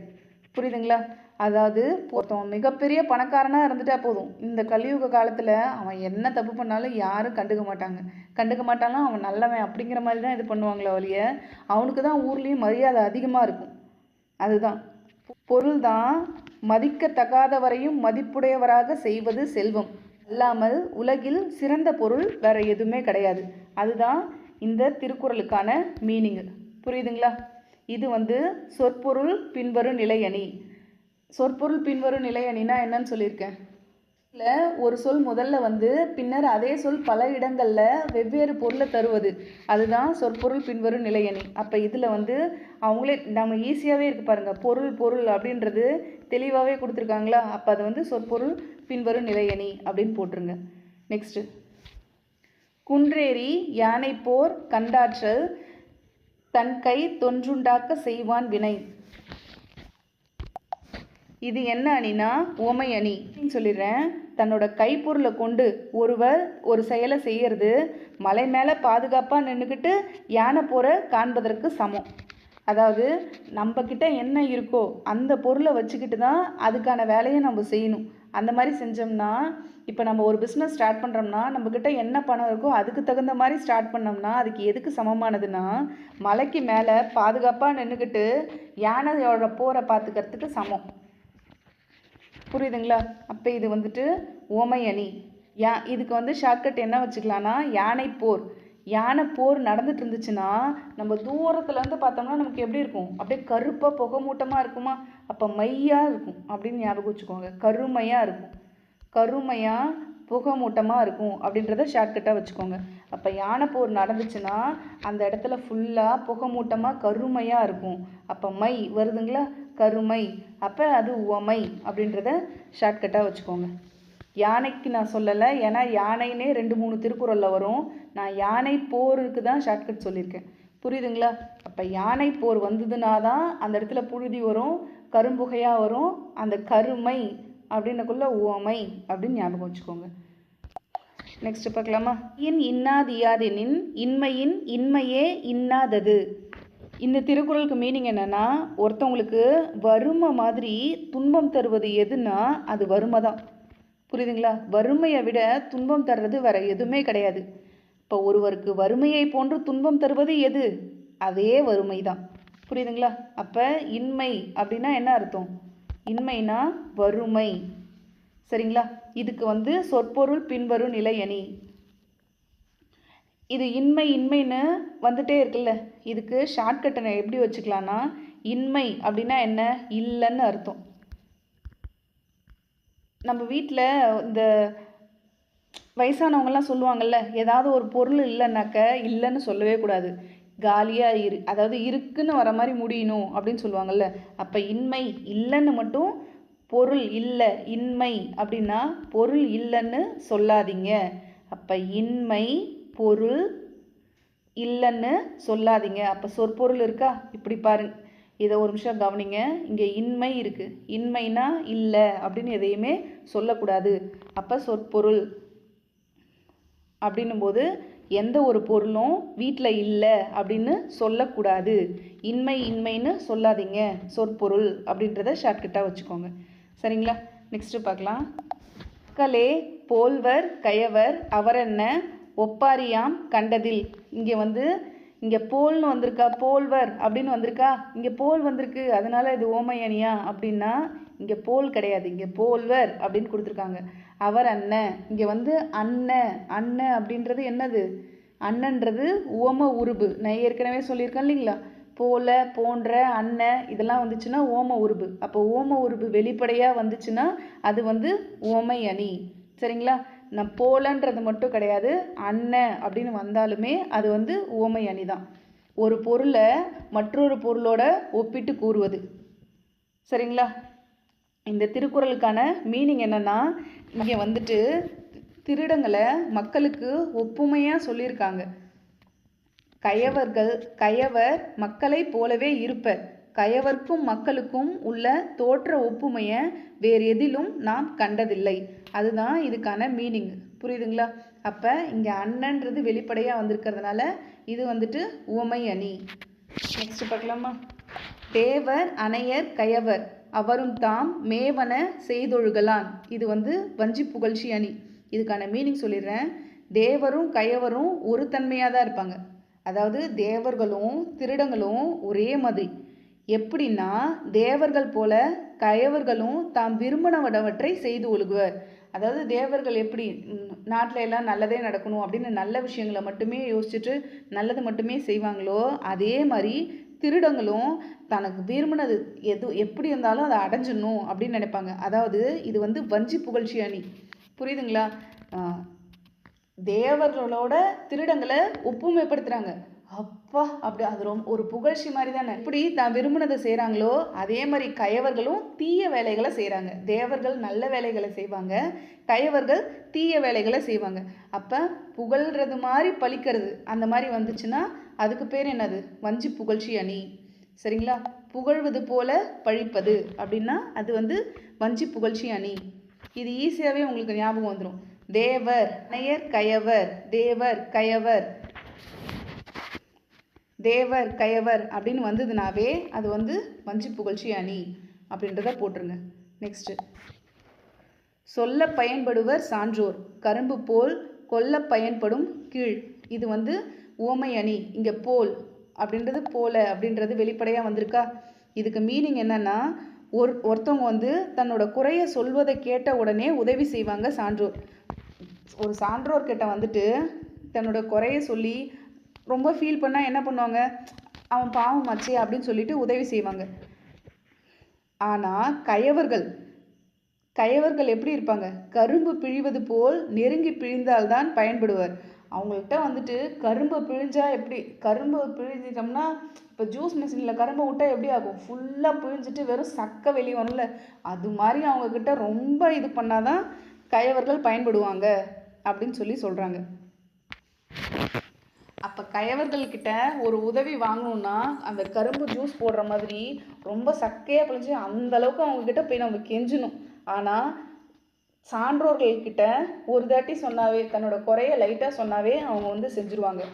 புரியுதுங்களா? அதாவது ஒருத்தவன் மிகப்பெரிய பணக்காரனாக இருந்துட்டா போதும். இந்த கலியுக காலத்தில் அவன் என்ன தப்பு பண்ணாலும் யாரும் கண்டுக்க மாட்டாலும் அவன் நல்லவன் அப்படிங்கிற மாதிரி தான் இது பண்ணுவாங்களே ஒழிய அவனுக்கு தான் ஊர்லேயும் மரியாதை அதிகமாக இருக்கும். அதுதான் பொருள் தான் மதிக்கத்தகாதவரையும் மதிப்புடையவராக செய்வது செல்வம் அல்லாமல் உலகில் சிறந்த பொருள் வேற எதுவுமே கிடையாது. அதுதான் இந்த திருக்குறளுக்கான மீனிங். புரியுதுங்களா? இது வந்து சொற்பொருள் பின்வரும் நிலையணி. சொற்பொருள் பின்வரும் நிலையணினா என்னன்னு சொல்லியிருக்கேன். இல்லை, ஒரு சொல் முதல்ல வந்து பின்னர் அதே சொல் பல இடங்களில் வெவ்வேறு பொருளை தருவது, அதுதான் சொற்பொருள் பின்வரும் நிலையணி. அப்போ இதில் வந்து அவங்களே நம்ம ஈஸியாகவே இருக்குது பாருங்கள், பொருள் அப்படின்றது தெளிவாகவே கொடுத்துருக்காங்களா. அப்போ அது வந்து சொற்பொருள் பின்வரும் நிலையணி அப்படின்னு போட்டுருங்க. நெக்ஸ்ட்டு, குன்றேறி யானை போர் கண்டாற்றல் தன் கை தொன்றுண்டாக்க செய்வான் வினை. இது என்ன அணினா உவமை அணி சொல்லிடுறேன். தன்னோட கைப்பொருளை கொண்டு ஒருவர் ஒரு செயலை செய்யறது மலை மேலே பாதுகாப்பாக நின்றுக்கிட்டு யானை போரை காண்பதற்கு சமம். அதாவது நம்மக்கிட்ட என்ன இருக்கோ அந்த பொருளை வச்சுக்கிட்டு தான் அதுக்கான வேலையை நம்ம செய்யணும். அந்த மாதிரி செஞ்சோம்னா, இப்போ நம்ம ஒரு பிஸ்னஸ் ஸ்டார்ட் பண்ணுறோம்னா நம்மக்கிட்ட என்ன பணம் இருக்கோ அதுக்கு தகுந்த மாதிரி ஸ்டார்ட் பண்ணோம்னா அதுக்கு எதுக்கு சமமானதுன்னா, மலைக்கு மேலே பாதுகாப்பாக நின்றுக்கிட்டு யானையோட போரை பார்த்துக்கிறதுக்கு சமம். புரியுதுங்களா? அப்போ இது வந்துட்டு உவமை அணி. இதுக்கு ஷார்ட்கட் என்ன வச்சுக்கலான்னா, யானை போர். யானை போர் நடந்துட்டு இருந்துச்சுன்னா நம்ம தூரத்துலேருந்து பார்த்தோம்னா நமக்கு எப்படி இருக்கும்? அப்படியே கருப்பாக புகை மூட்டமாக இருக்குமா? அப்போ மையாக இருக்கும் அப்படின்னு ஞாபகம் வச்சுக்கோங்க. கருமையாக இருக்கும், கருமையாக புகை மூட்டமாக இருக்கும் அப்படின்றத ஷார்ட்கட்டாக வச்சுக்கோங்க. அப்போ யானை போர் நடந்துச்சுன்னா அந்த இடத்துல ஃபுல்லாக புகை மூட்டமாக கருமையாக இருக்கும். அப்போ மை வருதுங்களா? கருமை. அப்போ அது உவமை அப்படின்றத ஷார்ட்கட்டாக வச்சுக்கோங்க. யானைக்கு நான் சொல்லலை, ஏன்னா யானைன்னே 2-3 திருக்குறளில் வரும். நான் யானை போருக்கு தான் ஷார்ட்கட் சொல்லியிருக்கேன். புரியுதுங்களா? அப்போ யானை போர் வந்ததுனா தான் அந்த இடத்துல புழுதி வரும், கரும்புகையாக வரும். அந்த கருமை அப்படின்னக்குள்ள உவமை அப்படின்னு ஞாபகம் வச்சுக்கோங்க. நெக்ஸ்ட் பார்க்கலாமா? இன்னாதியாதெனின் இன்மையின் இன்மையே இன்னாதது. இந்த திருக்குறளுக்கு மீனிங் என்னென்னா, ஒருத்தவங்களுக்கு வறுமை மாதிரி துன்பம் தருவது எதுன்னா அது வறுமை தான். புரியுதுங்களா? வறுமையை விட துன்பம் தர்றது வேற எதுவுமே கிடையாது. இப்போ ஒருவருக்கு வறுமையை போன்று துன்பம் தருவது எது? அதே வறுமை தான். புரியுதுங்களா? அப்போ இன்மை அப்படின்னா என்ன அர்த்தம்? இன்மைனா வறுமை. சரிங்களா? இதுக்கு சொற்பொருள் பின்வரும் நிலையணி. இது இன்மை இன்மைன்னு வந்துட்டே இருக்குல்ல, இதுக்கு ஷார்ட்கட்டை நான் எப்படி வச்சுக்கலான்னா, இன்மை அப்படின்னா என்ன? இல்லைன்னு அர்த்தம். நம்ம வீட்டில் இந்த வயசானவங்கெல்லாம் சொல்லுவாங்கள்ல, ஏதாவது ஒரு பொருள் இல்லைன்னாக்க இல்லைன்னு சொல்லவே கூடாது. காலியாக அதாவது இருக்குன்னு வர மாதிரி முடியணும் அப்படின்னு சொல்லுவாங்கள்ல. அப்போ இன்மை இல்லைன்னு மட்டும், பொருள் இல்லை இன்மை அப்படின்னா பொருள் இல்லைன்னு சொல்லாதீங்க. அப்போ இன்மை பொருள் இல்லைன்னு சொல்லாதீங்க. அப்போ சொற்பொருள் இருக்கா? இப்படி பாருங்க, இதை ஒரு நிமிஷம் கவனிங்க. இங்கே இன்மை இருக்குது. இன்மைனா இல்லை அப்படின்னு எதையுமே சொல்லக்கூடாது. அப்போ சொற்பொருள் அப்படின்னும் போது எந்த ஒரு பொருளும் வீட்டில் இல்லை அப்படின்னு சொல்லக்கூடாது. இன்மை இன்மைன்னு சொல்லாதீங்க, சொற்பொருள் அப்படின்றத ஷார்ட்கட்டாக வச்சுக்கோங்க. சரிங்களா? நெக்ஸ்ட்டு பார்க்கலாம். மக்களே போல்வர் கயவர் அவரென்ன ஒப்பாரியாம் கண்டதில். இங்கே போல்னு வந்திருக்கா, போல்வர் அப்படின்னு வந்திருக்கா, இங்கே போல் வந்திருக்கு, அதனால இது ஓமை அணியா அப்படின்னா இங்கே போல் கிடையாது, இங்கே போல்வர் அப்படின்னு கொடுத்துருக்காங்க. அவர் அண்ணன். இங்கே அண்ணன் அப்படின்றது என்னது? அண்ணன்றது உவம உருபு. நான் ஏற்கனவே சொல்லியிருக்கேன் இல்லைங்களா? போல, போன்ற, அண்ணன் இதெல்லாம் வந்துச்சுன்னா ஓம உருபு. அப்போ ஓம உருபு வெளிப்படையாக வந்துச்சுன்னா அது உவமை அணி. சரிங்களா? நான் போலன்றது மட்டும் கிடையாது, அண்ணன் அப்படின்னு வந்தாலுமே அது உவமை அணி தான். ஒரு பொருளை மற்றொரு பொருளோட ஒப்பிட்டு கூறுவது. சரிங்களா? இந்த திருக்குறளுக்கான மீனிங் என்னன்னா, இங்கே திருடங்களை மக்களுக்கு ஒப்புமையாக சொல்லியிருக்காங்க. கயவர் மக்களை போலவே இருப்பர். கயவர்க்கும் மக்களுக்கும் உள்ள தோற்ற ஒப்புமையை வேறு எதிலும் நாம் கண்டதில்லை. அதுதான் இதுக்கான மீனிங். புரியுதுங்களா? அப்போ இங்கே அண்ணன்றது வெளிப்படையாக வந்திருக்கிறதுனால இது உவமை அணி. நெக்ஸ்ட் பார்க்கலாமா? தேவர் அணையர் கயவர் அவரும் தாம் மேவன செய்தொழுகலான். இது வஞ்சி புகழ்ச்சி அணி. இதுக்கான மீனிங் சொல்லிடுறேன். தேவரும் கயவரும் ஒரு தன்மையாக தான் இருப்பாங்க. அதாவது தேவர்களும் திருடங்களும் ஒரே மாதிரி. எப்படின்னா, தேவர்கள் போல கயவர்களும் தாம் விரும்பினவற்றை செய்து ஒழுகுவர். அதாவது தேவர்கள் எப்படி நாட்டில் எல்லாம் நல்லதே நடக்கணும் அப்படின்னு நல்ல விஷயங்களை மட்டுமே யோசிச்சுட்டு நல்லது மட்டுமே செய்வாங்களோ, அதே மாதிரி திருடங்களும் தனக்கு விரும்பினது எப்படி இருந்தாலும் அதை அடைஞ்சிடணும் அப்படின்னு நினைப்பாங்க. அதாவது இது வஞ்சி புகழ்ச்சி அணி. புரியுதுங்களா? தேவர்களோட திருடங்களை ஒப்புமைப்படுத்துகிறாங்க. அப்பா, அப்படி அது ரொம்ப ஒரு புகழ்ச்சி மாதிரி தானே. இப்படி தான் விரும்பினதை செய்கிறாங்களோ அதே மாதிரி கயவர்களும் தீய வேலைகளை செய்கிறாங்க. தேவர்கள் நல்ல வேலைகளை செய்வாங்க, கயவர்கள் தீய வேலைகளை செய்வாங்க. அப்போ புகழ்கிறது மாதிரி பழிக்கிறது அந்த மாதிரி வந்துச்சுன்னா அதுக்கு பேர் என்னது? வஞ்சி புகழ்ச்சி அணி. சரிங்களா? புகழ்வது போல பழிப்பது அப்படின்னா அது வஞ்சி புகழ்ச்சி அணி. இது ஈஸியாகவே உங்களுக்கு ஞாபகம் வந்துடும். தேவர், அணையர், கயவர், தேவர், கயவர், தேவர், கயவர் அப்படின்னு வந்ததுனாவே அது வந்து வஞ்சி புகழ்ச்சி அணி அப்படின்றத போட்டுருங்க. நெக்ஸ்ட்டு, சொல்ல பயன்படுவர் சான்றோர், கரும்பு போல் கொல்ல பயன்படும் கீழ். இது வந்து உவமை அணி. இங்கே போல் அப்படின்றது போல அப்படின்றது வெளிப்படையாக வந்திருக்கா. இதுக்கு மீனிங் என்னன்னா, ஒருத்தவங்க வந்து தன்னோட குறைய சொல்வதை கேட்ட உடனே உதவி செய்வாங்க சான்றோர். ஒரு சான்றோர் கிட்ட வந்துட்டு தன்னோட குறைய சொல்லி ரொம்ப ஃபீல் பண்ணால் என்ன பண்ணுவாங்க, அவன் பாவமாச்சே அப்படின்னு சொல்லிட்டு உதவி செய்வாங்க. ஆனால் கயவர்கள் எப்படி இருப்பாங்க, கரும்பு பிழிவது போல் நெருங்கி பிழிந்தால்தான் பயன்படுவர். அவங்கள்ட்ட வந்துட்டு கரும்பை பிழிஞ்சா எப்படி, கரும்பை பிழிஞ்சிட்டோம்னா இப்போ ஜூஸ் மிஷினில் கரும்பை விட்டால் எப்படி ஆகும், ஃபுல்லாக பிழிஞ்சிட்டு வெறும் சக்கை வெளியே வரும்ல, அது மாதிரி அவங்கக்கிட்ட ரொம்ப இது பண்ணாதான் கயவர்கள் பயன்படுவாங்க அப்படின்னு சொல்லி சொல்கிறாங்க. அப்போ கயவர்கள்கிட்ட ஒரு உதவி வாங்கணும்னா அந்த கரும்பு ஜூஸ் போடுற மாதிரி ரொம்ப சக்கையாக பிழிஞ்சு அந்தளவுக்கு அவங்கக்கிட்ட போய் நம்ம கெஞ்சணும். ஆனால் சான்றோர்கள்கிட்ட ஒரு தாட்டி சொன்னாவே, தன்னோட குறைய லைட்டாக சொன்னாவே அவங்க வந்து செஞ்சுருவாங்க.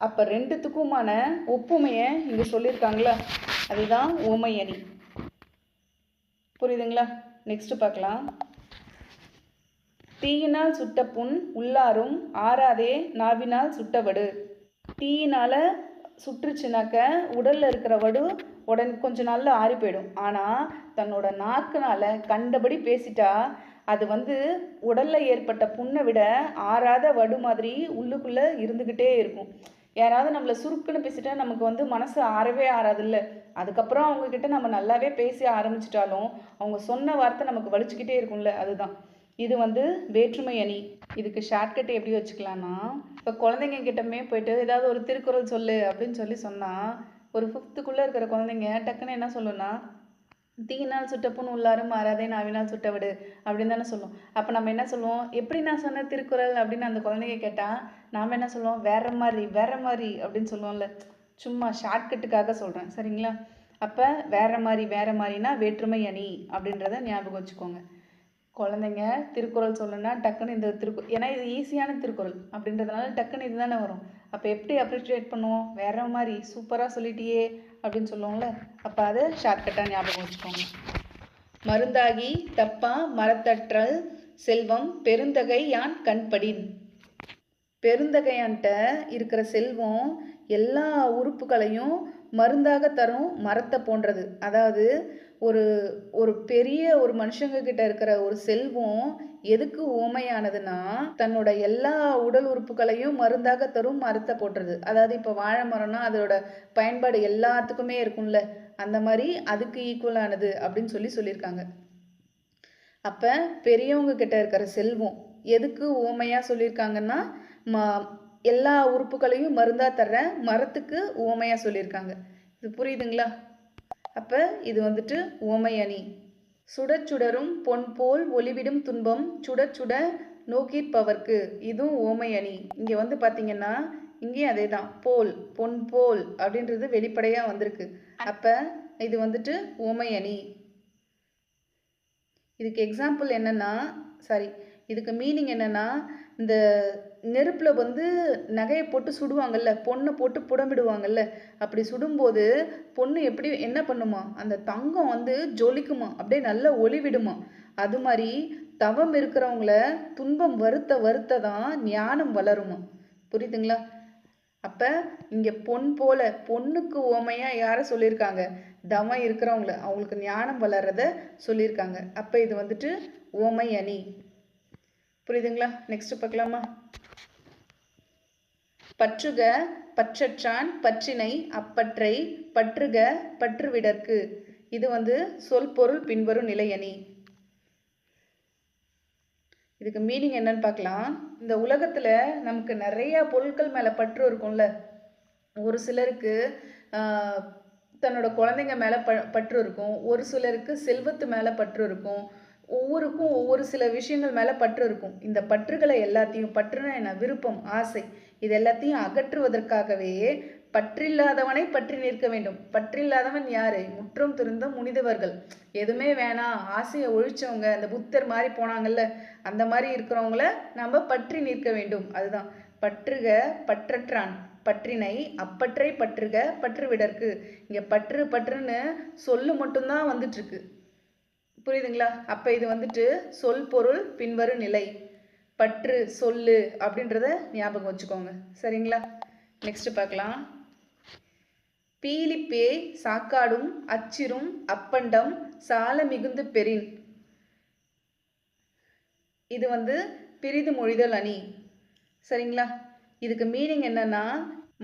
அப்போ ரெண்டுத்துக்குமான ஒப்புமையை இங்கே சொல்லியிருக்காங்களா, அதுதான் உவமை அணி. புரியுதுங்களா? நெக்ஸ்ட் பார்க்கலாம். தீயினால் சுட்ட புண் உள்ளாரும் ஆறாதே நாவினால் சுட்டவடு. தீயினால் சுற்றுச்சுனாக்க உடலில் இருக்கிற வடு கொஞ்ச நாளில் ஆறி போயிடும். ஆனால் தன்னோட நாக்குனால் கண்டபடி பேசிட்டா அது வந்து உடலில் ஏற்பட்ட புண்ணை விட ஆறாத வடு மாதிரி உள்ளுக்குள்ளே இருந்துக்கிட்டே இருக்கும். யாராவது நம்மளை சுருக்குன்னு பேசிட்டா நமக்கு வந்து மனசு ஆறவே ஆறாதில்ல. அதுக்கப்புறம் அவங்கக்கிட்ட நம்ம நல்லாவே பேசி ஆரம்பிச்சிட்டாலும் அவங்க சொன்ன வார்த்தை நமக்கு வலிச்சுக்கிட்டே இருக்கும்ல, அதுதான். இது வந்து வேற்றுமை அணி. இதுக்கு ஷார்ட்கட் எப்படி வச்சுக்கலான்னா, இப்போ குழந்தைங்க கிட்டமே போயிட்டு ஏதாவது ஒரு திருக்குறள் சொல்லு அப்படின்னு சொன்னால் ஒரு 5th இருக்கிற குழந்தைங்க டக்குன்னு என்ன சொல்லுன்னா, தீயினால் சுட்டப்புண் உள்ளாரும் மாறாதே நாவினால் சுட்டவிடு அப்படின்னு தானே சொல்லுவோம். அப்போ நம்ம என்ன சொல்லுவோம், எப்படி நான் சொன்ன திருக்குறள் அப்படின்னு அந்த குழந்தைங்க கேட்டால் நாம் என்ன சொல்லுவோம், வேற மாதிரி அப்படின்னு சொல்லுவோம்ல. சும்மா ஷார்ட்கட்டுக்காக சொல்கிறேன், சரிங்களா? அப்போ வேற மாதிரினா வேற்றுமை அணி அப்படின்றத ஞாபகம் வச்சுக்கோங்க. குழந்தைங்க திருக்குறள் சொல்லணும்னா டக்குன்னு இந்த ஏன்னா இது ஈஸியான திருக்குறள் அப்படின்றதுனால டக்குன்னு இது தானே வரும். அப்போ எப்படி அப்ரிஷியேட் பண்ணுவோம், வேற மாதிரி சூப்பராக சொல்லிட்டியே அப்படின்னு சொல்லுவோம்ல. அப்போ அதை ஷார்ட்கட்டாக ஞாபகம் வச்சுக்கோங்க. மருந்தாகி தப்பா மரத்தற்றல் செல்வம் பெருந்தகை யான் கண்படின். பெருந்தகையான்ட்ட இருக்கிற செல்வம் எல்லா உறுப்புகளையும் மருந்தாக தரும் மரத்தை போன்றது. அதாவது ஒரு பெரிய ஒரு மனுஷங்க கிட்ட இருக்கிற ஒரு செல்வம் எதுக்கு உவமையானதுன்னா, தன்னோட எல்லா உடல் உறுப்புகளையும் மருந்தாக தரும் மரத்தை போன்றது. அதாவது இப்போ வாழை மரம்னா அதோட பயன்பாடு எல்லாத்துக்குமே இருக்கும்ல, அந்த மாதிரி அதுக்கு ஈக்குவலானது அப்படின்னு சொல்லியிருக்காங்க. அப்போ பெரியவங்க கிட்ட இருக்கிற செல்வம் எதுக்கு உவமையாக சொல்லியிருக்காங்கன்னா, எல்லா உறுப்புகளையும் மருந்தா தர்ற மரத்துக்கு உவமையாக சொல்லியிருக்காங்க. இது புரியுதுங்களா? அப்போ இது வந்துட்டு உவமை அணி. சுடச்சுடரும் பொன் போல் ஒளிவிடும் துன்பம் சுடச்சுட நோக்கிற்பவர்க்கு, இதுவும் உவமை அணி. இங்கே வந்து பார்த்தீங்கன்னா இங்கேயும் அதே தான், போல் பொன் போல் அப்படின்றது வெளிப்படையாக வந்திருக்கு. அப்போ இது வந்துட்டு உவமை அணி. இதுக்கு எக்ஸாம்பிள் என்னன்னா, இதுக்கு மீனிங் என்னன்னா, இந்த நெருப்பில் வந்து நகையை போட்டு சுடுவாங்கல்ல, பொண்ணை போட்டு புடமிடுவாங்கல்ல, அப்படி சுடும்போது பொண்ணு எப்படி என்ன பண்ணுமா, அந்த தங்கம் வந்து ஜொலிக்குமா, அப்படியே நல்லா ஒளிவிடுமா. அது மாதிரி தவம் இருக்கிறவங்கள துன்பம் வருத்த தான் ஞானம் வளருமா. புரியுதுங்களா? அப்போ இங்கே பொன் போல, பொண்ணுக்கு உவமையாக யாரை சொல்லியிருக்காங்க, தவம் இருக்கிறவங்கள, அவங்களுக்கு ஞானம் வளர்றத சொல்லியிருக்காங்க. அப்போ இது வந்துட்டு உவமை அணி. புரியுதுங்களா? நெக்ஸ்ட் பார்க்கலாமா? பற்றுக பற்றற்றான் பற்றினை அப்பற்றை பற்றுக பற்றுவிடற்கு. இது வந்து சொல் பொருள் பின்வரும் நிலை அணி. இதுக்கு மீனிங் என்னன்னு பார்க்கலாம். இந்த உலகத்தில் நமக்கு நிறைய பொருட்கள் மேலே பற்று இருக்கும்ல. ஒரு சிலருக்கு தன்னோட குழந்தைங்க மேலே பற்று இருக்கும், ஒரு சிலருக்கு செல்வத்து மேலே பற்று இருக்கும், ஒவ்வொருக்கும் ஒவ்வொரு சில விஷயங்கள் மேலே பற்று இருக்கும். இந்த பற்றுகளை எல்லாத்தையும், பற்றுனா என்ன, விருப்பம், ஆசை, இது எல்லாத்தையும் அகற்றுவதற்காகவே பற்றில்லாதவனை பற்றி நிற்க வேண்டும். பற்றில்லாதவன் யாரு? முற்றும் துறந்த முனிதவர்கள். எதுவுமே வேணாம், ஆசையை ஒழிச்சவங்க, அந்த புத்தர் மாதிரி போனாங்கல்ல, அந்த மாதிரி இருக்கிறவங்கள நம்ம பற்றி நிற்க வேண்டும். அதுதான் பற்றுக பற்றற்றான் பற்றினை அப்பற்றை பற்றுக பற்று விடற்கு. இங்கே பற்று பற்றுன்னு சொல்லு மட்டும்தான் வந்துட்டு இருக்கு. புரியுதுங்களா? அப்போ இது வந்துட்டு சொல் பொருள் பின்வரும் நிலை. பற்று சொல்லு அப்படின்றத ஞாபகம் வச்சுக்கோங்க. சரிங்களா? நெக்ஸ்ட் பார்க்கலாம். பீலிப்பே சாக்காடும் அச்சிரும் அப்பண்டம் சால மிகுந்து பெறின். இது பிரிது மொழிதல் அணி. சரிங்களா? இதுக்கு மீனிங் என்னன்னா,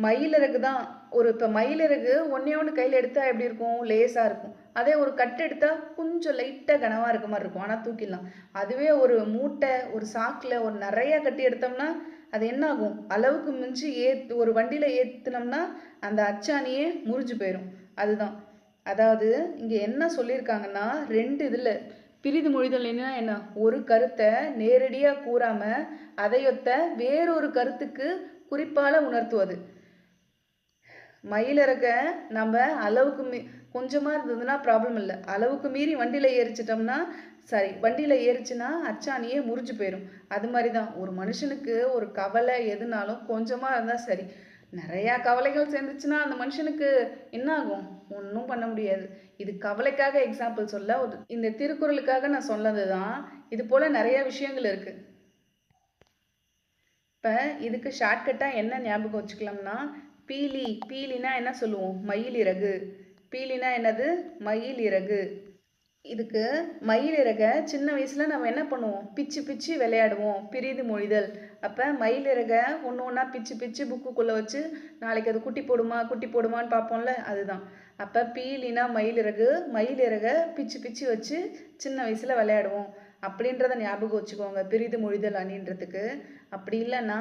மயிலிறகு தான். இப்போ மயிலிறகு ஒன்னே ஒன்று கையில் எடுத்தால் எப்படி இருக்கும்? லேசாக இருக்கும். அதே ஒரு கட்டு எடுத்தால் கொஞ்சம் லைட்டாக கனமாக இருக்க மாதிரி இருக்கும், ஆனால் தூக்கிடலாம். அதுவே ஒரு மூட்டை ஒரு சாக்கில் ஒரு நிறையா கட்டி எடுத்தோம்னா அது என்ன ஆகும்? அளவுக்கு மிஞ்சி ஒரு வண்டியில் ஏற்றுனோம்னா அந்த அச்சாணியே முறிஞ்சு போயிடும். அதுதான். அதாவது இங்கே என்ன சொல்லியிருக்காங்கன்னா, 2 இதில் பிரிது மொழிதல் என்ன? ஒரு கருத்தை நேரடியாக கூறாமல் அதையொத்த வேறொரு கருத்துக்கு குறிப்பால் உணர்த்துவது. மயிலிறக நம்ம அளவுக்கு கொஞ்சமாக இருந்ததுன்னா ப்ராப்ளம் இல்லை. அளவுக்கு மீறி வண்டியில் ஏறிச்சிட்டோம்னா வண்டியில் ஏறிச்சுன்னா அச்சாணியே முறிஞ்சு போயிடும். அது மாதிரி தான் ஒரு மனுஷனுக்கு ஒரு கவலை எதுனாலும் கொஞ்சமாக இருந்தால் சரி. நிறையா கவலைகள் சேர்ந்துச்சுன்னா அந்த மனுஷனுக்கு என்ன ஆகும்? ஒன்றும் பண்ண முடியாது. இது கவலைக்காக எக்ஸாம்பிள் சொல்ல, இந்த திருக்குறளுக்காக நான் சொன்னது தான். இது போல் நிறைய விஷயங்கள் இருக்குது. இப்போ இதுக்கு ஷார்ட்கட்டாக என்ன ஞாபகம் வச்சுக்கலாம்னா, பீலினா என்ன சொல்லுவோம்? மயிலிறகு. பீலினா என்னது? மயிலிறகு. இதுக்கு மயிலிறகை சின்ன வயசில் நம்ம என்ன பண்ணுவோம்? பிச்சு பிச்சு விளையாடுவோம். பிரிது மொழிதல். அப்போ மயிலிறகை ஒன்று ஒன்றா பிச்சு பிச்சு புக்குக்குள்ளே வச்சு நாளைக்கு அது குட்டி போடுமான்னு பார்ப்போம்ல, அதுதான். அப்போ பீலினா மயிலிறகு, மயிலிறகை பிச்சு பிச்சு வச்சு சின்ன வயசில் விளையாடுவோம் அப்படின்றத ஞாபகம் வச்சுக்கோங்க பிரிது மொழிதல் அணின்றதுக்கு. அப்படி இல்லைன்னா,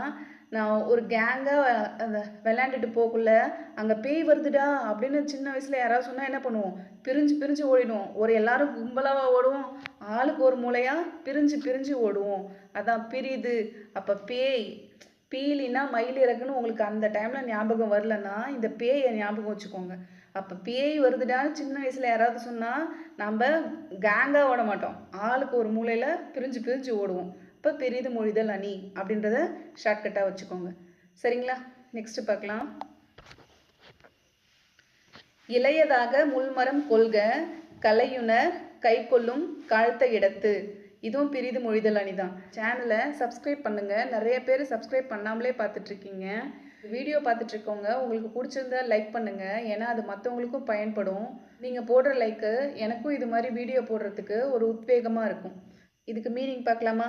நான் ஒரு கேங்காக அந்த விளையாண்டுட்டு போகக்குள்ள அங்கே பேய் வருதுடா அப்படின்னு சின்ன வயசில் யாராவது சொன்னால் என்ன பண்ணுவோம்? பிரிஞ்சு ஓடிடுவோம். எல்லாரும் கும்பலாக ஓடுவோம், ஆளுக்கு ஒரு மூலையாக பிரிஞ்சு ஓடுவோம். அதான் பிரிது. அப்போ பேய். பீலினா மயிலிறகுன்னு உங்களுக்கு அந்த டைமில் ஞாபகம் வரலன்னா இந்த பேயை ஞாபகம் வச்சுக்கோங்க. அப்போ பேய் வருதுடான்னு சின்ன வயசில் யாராவது சொன்னால் நம்ம கேங்காக ஓட மாட்டோம், ஆளுக்கு ஒரு மூலையில் பிரிஞ்சு ஓடுவோம். இப்போ பெரிது மொழிதல் அணி அப்படின்றத ஷார்ட்கட்டாக வச்சுக்கோங்க. சரிங்களா? நெக்ஸ்ட் பார்க்கலாம். இளையதாக முள்மரம் கொள்க கலையுணர் கை கொள்ளும் காழ்த்த இடத்து. இதுவும் பிரிது மொழிதல் அணி தான். சேனலை சப்ஸ்கிரைப் பண்ணுங்கள். நிறைய பேர் சப்ஸ்கிரைப் பண்ணாமலே பார்த்துட்ருக்கீங்க. வீடியோ பார்த்துட்ருக்கோங்க, உங்களுக்கு பிடிச்சிருந்தா லைக் பண்ணுங்கள். ஏன்னா அது மற்றவங்களுக்கும் பயன்படும். நீங்கள் போடுற லைக்கு எனக்கும் இது மாதிரி வீடியோ போடுறதுக்கு ஒரு உத்வேகமாக இருக்கும். இதுக்கு மீனிங் பார்க்கலாமா?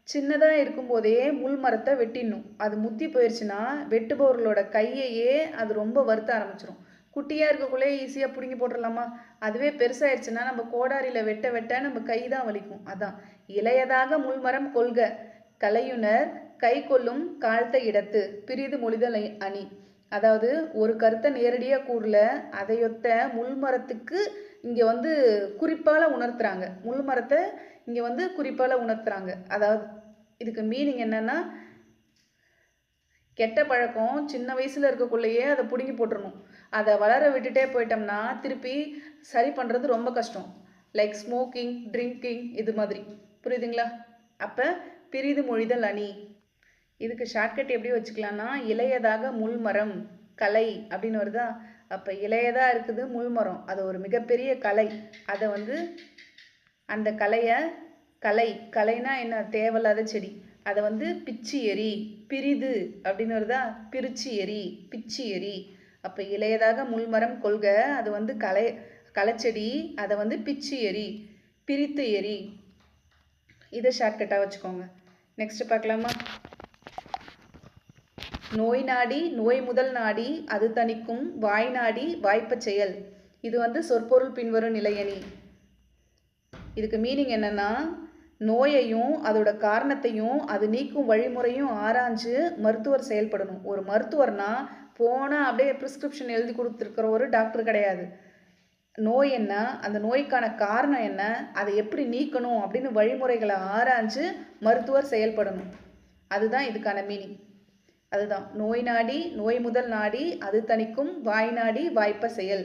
சின்னதாக இருக்கும்போதே முள் மரத்தை வெட்டிடணும். அது முத்தி போயிடுச்சுன்னா வெட்டுபவர்களோட கையையே அது ரொம்ப வருத்த ஆரம்பிச்சிடும். குட்டியாக இருக்கக்குள்ளே ஈஸியாக பிடுங்கி போட்டுடலாமா? அதுவே பெருசாகிடுச்சுன்னா நம்ம கோடாரியில் வெட்ட நம்ம கை தான் வலிக்கும். அதான் இளையதாக முள்மரம் கொள்க கலையுணர் கை கொள்ளும் காழ்த்த இடத்து. பிரிது மொழிதல் அணி. அதாவது ஒரு கருத்தை நேரடியாக கூறல, அதையொத்த முள்மரத்துக்கு இங்கே குறிப்பால் உணர்த்துறாங்க. முள்மரத்தை இங்கே குறிப்பால் உணர்த்துறாங்க. அதாவது இதுக்கு மீனிங் என்னன்னா, கெட்ட பழக்கம் சின்ன வயசில் இருக்கக்குள்ளேயே அதை பிடுங்கி போட்டுடணும். அதை வளர விட்டுட்டே போயிட்டோம்னா திருப்பி சரி பண்ணுறது ரொம்ப கஷ்டம். லைக் ஸ்மோக்கிங், ட்ரிங்கிங், இது மாதிரி. புரியுதுங்களா? அப்போ பிரிது மொழிதல் அணி. இதுக்கு ஷார்ட்கட் எப்படி வச்சுக்கலாம்னா, இளையதாக முள்மரம் கலை அப்படின்னு வருதா? அப்போ இளையதாக இருக்குது முள்மரம், அது ஒரு மிகப்பெரிய கலை. அதை அந்த கலைனா என்ன? தேவையில்லாத செடி. அதை பிச்சு எரி. பிரிது அப்படின்னு வருதா? பிரிச்சு எரி, பிச்சு எரி. அப்போ இளையதாக முள்மரம் கொள்க, அது களைச்செடி, அதை பிச்சு எரி, பிரித்து எரி. இதை ஷார்ட்கட்டாக வச்சுக்கோங்க. நெக்ஸ்ட் பார்க்கலாமா? நோய் நாடி நோய் முதல் நாடி அது தணிக்கும் வாய் நாடி வாய்ப்ப செயல். இது சொற்பொருள் பின்வரும் நிலையணி. இதுக்கு மீனிங் என்னன்னா, நோயையும் அதோட காரணத்தையும் அது நீக்கும் வழிமுறையும் ஆராய்ஞ்சு மருத்துவர் செயல்படணும். ஒரு மருத்துவர்னா போனால் அப்படியே ப்ரிஸ்கிரிப்ஷன் எழுதி கொடுத்துருக்கிற ஒரு டாக்டர் கிடையாது. நோய் என்ன, அந்த நோய்க்கான காரணம் என்ன, அதை எப்படி நீக்கணும் அப்படின்னு வழிமுறைகளை ஆராய்ஞ்சு மருத்துவர் செயல்படணும். அதுதான் இதுக்கான மீனிங். அதுதான் நோய் நாடி நோய் முதல் நாடி அது தணிக்கும் வாய் நாடி வாய்ப்ப செயல்.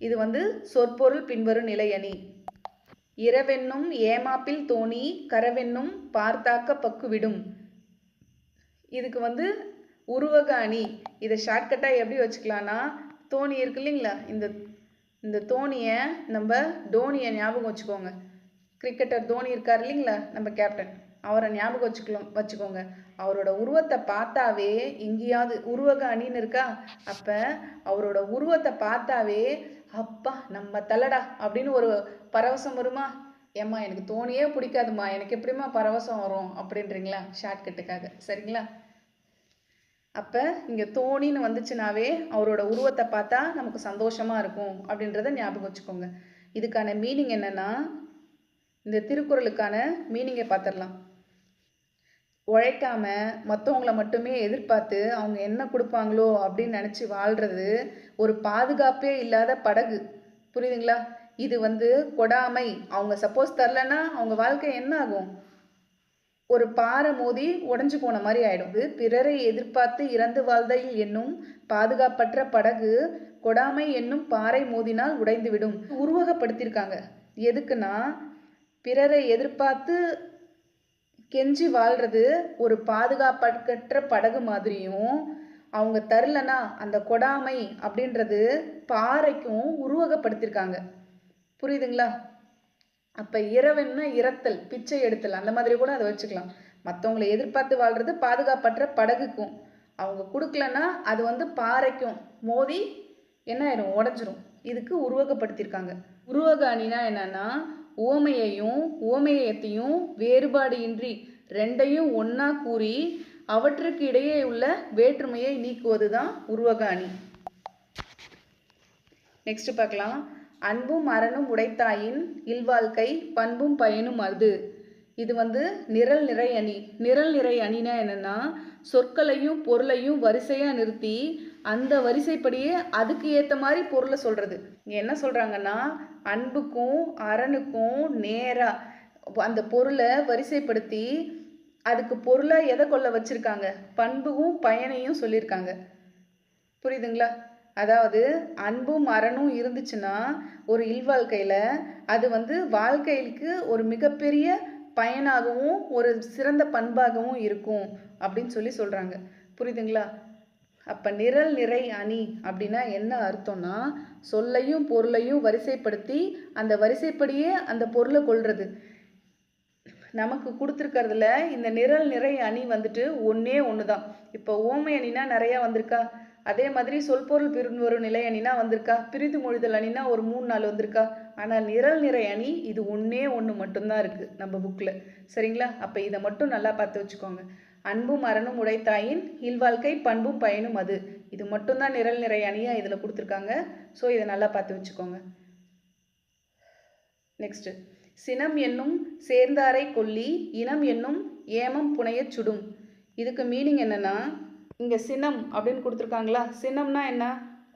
இது வந்து சொற்பொருள் பின்வரும் நிலையணி. இரவென்னும் ஏமாப்பில் தோணி கரவென்னும் பார்த்தாக்க பக்கு விடும். இதுக்கு வந்து உருவக அணி. இதை ஷார்ட்கட்டாக எப்படி வச்சுக்கலான்னா, தோணி இருக்கு இல்லைங்களா, இந்த தோணியை நம்ம டோனியை ஞாபகம் வச்சுக்கோங்க. கிரிக்கெட்டர் தோனி இருக்கார் இல்லைங்களா, நம்ம கேப்டன், அவரை ஞாபகம் வச்சுக்கோங்க. அவரோட உருவத்தை பார்த்தாவே எங்கேயாவது உருவக அணின்னு இருக்கா, அப்போ அவரோட உருவத்தை பார்த்தாவே அப்பா நம்ம தலடா அப்படின்னு ஒரு பரவசம் வருமா? ஏம்மா எனக்கு தோணியே பிடிக்காதுமா, எனக்கு எப்படிமா பரவசம் வரும் அப்படின்றீங்களா? ஷார்ட்கட்டுக்காக. சரிங்களா? அப்போ இங்கே தோணின்னு வந்துச்சுனாவே அவரோட உருவத்தை பார்த்தா நமக்கு சந்தோஷமாக இருக்கும் அப்படின்றத ஞாபகம் வச்சுக்கோங்க. இதுக்கான மீனிங் என்னென்னா, இந்த திருக்குறளுக்கான மீனிங்கை பார்த்துடலாம். உழைக்காம மற்றவங்கள மட்டுமே எதிர்பார்த்து அவங்க என்ன கொடுப்பாங்களோ அப்படின்னு நினச்சி வாழ்கிறது ஒரு பாதுகாப்பே இல்லாத படகு. புரியுதுங்களா? இது வந்து கொடாமை. அவங்க சப்போஸ் தரலன்னா அவங்க வாழ்க்கை என்ன ஆகும்? ஒரு பாறை மோதி உடஞ்சி போன மாதிரி ஆயிடும். பிறரை எதிர்பார்த்து இறந்து வாழ்தல் என்னும் பாதுகாப்பற்ற படகு கொடாமை என்னும் பாறை மோதினால் உடைந்துவிடும். உருவகப்படுத்தியிருக்காங்க. எதுக்குன்னா, பிறரை எதிர்பார்த்து கெஞ்சி வாழ்றது ஒரு பாதுகாப்பற்ற படகு மாதிரியும், அவங்க தரலனா அந்த கொடாமை அப்படின்றது பாறைக்கும் உருவகப்படுத்தியிருக்காங்க. புரியுதுங்களா? அப்போ இரவென்னா இரத்தல், பிச்சை எடுத்தல், அந்த மாதிரி கூட அதை வச்சுக்கலாம். மற்றவங்களை எதிர்பார்த்து வாழ்றது பாதுகாப்பற்ற படகுக்கும், அவங்க கொடுக்கலன்னா அது வந்து பாறைக்கும் மோதி என்ன ஆயிரும்? உடஞ்சிரும். இதுக்கு உருவகப்படுத்தியிருக்காங்க. உருவக அணினா என்னன்னா, உவமையையும் உவமேயத்தையும் வேறுபாடு இன்றி ரெண்டையும் ஒன்றா கூறி அவற்றுக்கு இடையே உள்ள வேற்றுமையை நீக்குவது தான் உருவக அணி. நெக்ஸ்ட் பார்க்கலாம். அன்பும் அறனும் உடைத்தாயின் இல்வாழ்க்கை பண்பும் பயனும் அது. இது வந்து நிரல் நிறை அணி. நிரல் நிறை அணினா என்னென்னா, சொற்களையும் பொருளையும் வரிசையாக நிறுத்தி அந்த வரிசைப்படியே அதுக்கு ஏற்ற மாதிரி பொருளை சொல்கிறது. இங்கே என்ன சொல்கிறாங்கன்னா, அன்புக்கும் அறனுக்கும் நேராக அந்த பொருளை வரிசைப்படுத்தி அதுக்கு பொருளாக எதை கொள்ள வச்சுருக்காங்க? பண்பும் பயனையும் சொல்லியிருக்காங்க. புரியுதுங்களா? அதாவது அன்பும் அறனும் இருந்துச்சுன்னா ஒரு இல்வாழ்க்கையில் அது வந்து வாழ்க்கைக்கு ஒரு மிகப்பெரிய பயனாகவும் ஒரு சிறந்த பண்பாகவும் இருக்கும் அப்படின்னு சொல்கிறாங்க. புரியுதுங்களா? அப்போ நிரல் நிறை அணி அப்படின்னா என்ன அர்த்தம்னா, சொல்லையும் பொருளையும் வரிசைப்படுத்தி அந்த வரிசைப்படியே அந்த பொருளை கொள்வது. நமக்கு கொடுத்துருக்கிறதுல இந்த நிரல் நிறை அணி வந்துட்டு ஒன்றே ஒன்று தான். இப்போ ஓமை அணினா நிறையா வந்திருக்கா, அதே மாதிரி சொல்பொருள் பின்வரும் நிலை அணினா வந்திருக்கா, பிரிது மொழிதல் அணினா ஒரு 3-4 வந்திருக்கா. ஆனால் நிரல் நிறை அணி இது ஒன்றே ஒன்று மட்டும்தான் இருக்குது நம்ம புக்கில். சரிங்களா? அப்போ இதை மட்டும் நல்லா பார்த்து வச்சுக்கோங்க. அன்பும் அறனும் உடைத்தாயின் இல்வாழ்க்கை பண்பும் பயனும் அது. இது மட்டும்தான் நிரல் நிறை அணியாக இதில் கொடுத்துருக்காங்க. ஸோ இதை நல்லா பார்த்து வச்சுக்கோங்க. நெக்ஸ்ட்டு, சினம் என்னும் சேர்ந்தாரை கொல்லி இனம் என்னும் ஏமம் புனையச் சுடும். இதுக்கு மீனிங் என்னென்னா, இங்கே சினம் அப்படின்னு கொடுத்துருக்காங்களா, சினம்னா என்ன?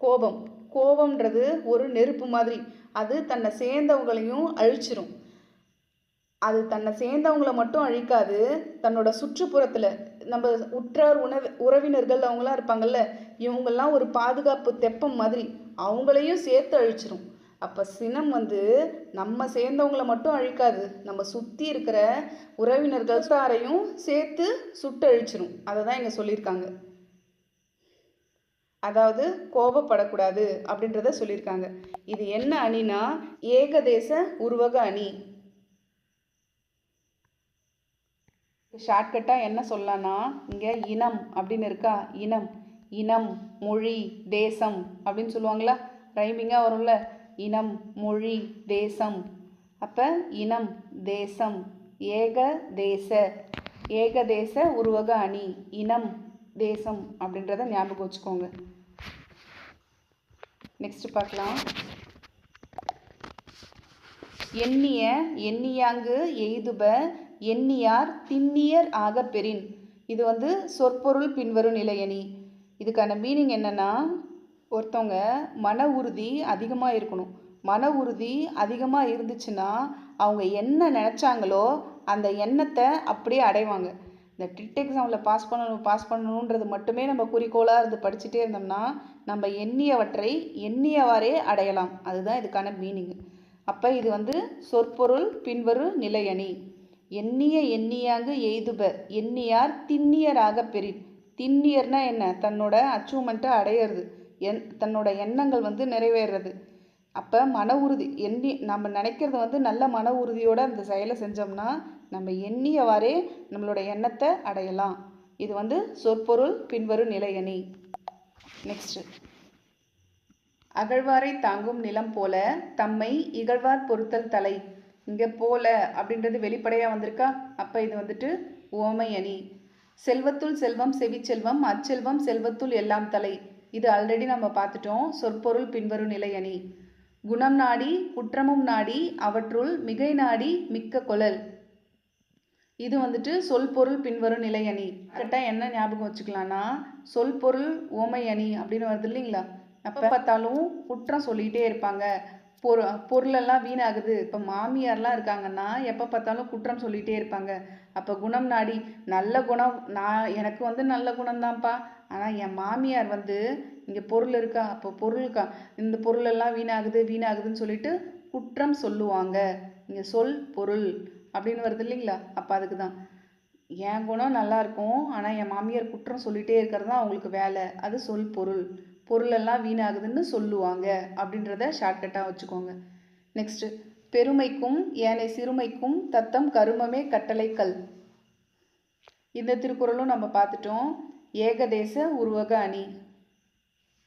கோபம். கோபம்ன்றது ஒரு நெருப்பு மாதிரி, அது தன்னை சேர்ந்தவங்களையும் அழிச்சிரும். அது தன்னை சேர்ந்தவங்கள மட்டும் அழிக்காது, தன்னோட சுற்றுப்புறத்தில் நம்ம உற்றார் உறவினர்கள் அவங்களாம் இருப்பாங்கள்ல, இவங்கெல்லாம் ஒரு பாதுகாப்பு தெப்பம் மாதிரி அவங்களையும் சேர்த்து அழிச்சிரும். அப்போ சினம் வந்து நம்ம சேர்ந்தவங்கள மட்டும் அழிக்காது, நம்ம சுற்றி இருக்கிற உறவினர்கள் சாரையும் சேர்த்து சுட்டு அழிச்சிரும். அதை தான் இங்கே சொல்லியிருக்காங்க. அதாவது கோபப்படக்கூடாது அப்படின்றத சொல்லியிருக்காங்க. இது என்ன அணினா, ஏகதேச உருவக அணி. ஷார்ட்கட்டாக என்ன சொல்லலாம்னா, இங்கே இனம் அப்படின்னு இருக்கா, இனம், இனம், மொழி, தேசம் அப்படின்னு சொல்லுவாங்களா, ரைமிங்காக வரும்ல, இனம், மொழி, தேசம். அப்போ இனம், தேசம், ஏகதேச உருவக அணி, இனம், தேசம் அப்படின்றத ஞாபகம் வச்சுக்கோங்க. நெக்ஸ்ட் பார்க்கலாம். எண்ணிய எண்ணியாங்கு எய்துப எண்ணியார் திண்ணியர் ஆக பெறின். இது வந்து சொற்பொருள் பின்வரும் நிலையணி. இதுக்கான மீனிங் என்னென்னா, ஒருத்தவங்க மன உறுதி அதிகமாக இருக்கணும். மன உறுதி அதிகமாக இருந்துச்சுன்னா அவங்க என்ன நினச்சாங்களோ அந்த எண்ணத்தை அப்படியே அடைவாங்க. இந்த டிட் எக்ஸாமில் பாஸ் பண்ணணுன்றது மட்டுமே நம்ம குறிக்கோளாக இருந்து படிச்சுட்டே இருந்தோம்னா நம்ம எண்ணியவற்றை எண்ணியவாறே அடையலாம். அதுதான் இதுக்கான மீனிங். அப்போ இது வந்து சொற்பொருள் பின்வரும் நிலையணி. எண்ணிய எண்ணியாங்கு எய்துப எண்ணியார் திண்ணியராக பெறின். திண்ணியர்னா என்ன? தன்னோட அச்சீவ்மெண்ட்டை அடையிறது, தன்னோட எண்ணங்கள் வந்து நிறைவேறது. அப்போ மன உறுதி, நம்ம நினைக்கிறது வந்து நல்ல மன உறுதியோடு அந்த செயலை செஞ்சோம்னா நம்ம எண்ணியவாறே நம்மளோட எண்ணத்தை அடையலாம். இது வந்து சொற்பொருள் பின்வரும் நிலையணி. நெக்ஸ்ட், அகழ்வாரை தாங்கும் நிலம் போல தம்மை இகழ்வார் பொறுத்தல் தலை. இங்கே போல அப்படின்றது வெளிப்படையாக வந்திருக்கா? அப்போ இது வந்துட்டு உவமை அணி. செல்வத்துள் செல்வம் செவிச்செல்வம் அச்செல்வம் செல்வத்துள் எல்லாம் தலை. இது ஆல்ரெடி நம்ம பார்த்துட்டோம். சொற்பொருள் பின்வரும் நிலையணி. குணம் நாடி குற்றமும் நாடி அவற்றுள் மிகை நாடி மிக்க கொளல். இது வந்துட்டு சொல் பொருள் பின்வரும் நிலையணி. கரெக்டாக என்ன ஞாபகம் வச்சுக்கலாம்னா, சொல் பொருள் உவமை அணி அப்படின்னு வருது இல்லைங்களா? அப்போ பார்த்தாலும் குற்றம் சொல்லிகிட்டே இருப்பாங்க, பொருளெல்லாம் வீணாகுது. இப்போ மாமியார்லாம் இருக்காங்கன்னா எப்போ பார்த்தாலும் குற்றம் சொல்லிகிட்டே இருப்பாங்க. அப்போ குணம் நாடி, நல்ல குணம், எனக்கு வந்து நல்ல குணம்தான்ப்பா, ஆனால் என் மாமியார் வந்து இங்கே பொருள் இருக்கா, அப்போ பொருள் இருக்கா, இந்த பொருளெல்லாம் வீணாகுதுன்னு சொல்லிட்டு குற்றம் சொல்லுவாங்க. இங்கே சொல் பொருள் அப்படின்னு வருது இல்லைங்களா? அப்போ அதுக்கு தான் என் குணம் நல்லா இருக்கும், ஆனால் என் மாமியார் குற்றம் சொல்லிகிட்டே இருக்கிறது தான் அவங்களுக்கு வேலை. அது சொல் பொருள். பொருளெல்லாம் வீணாகுதுன்னு சொல்லுவாங்க அப்படின்றத ஷார்ட்கட்டாக வச்சுக்கோங்க. நெக்ஸ்ட்டு, பெருமைக்கும் ஏனை சிறுமைக்கும் தத்தம் கருமமே கட்டளைக்கல். இந்த திருக்குறளும் நம்ம பார்த்துட்டோம். ஏகதேச உருவக அணி.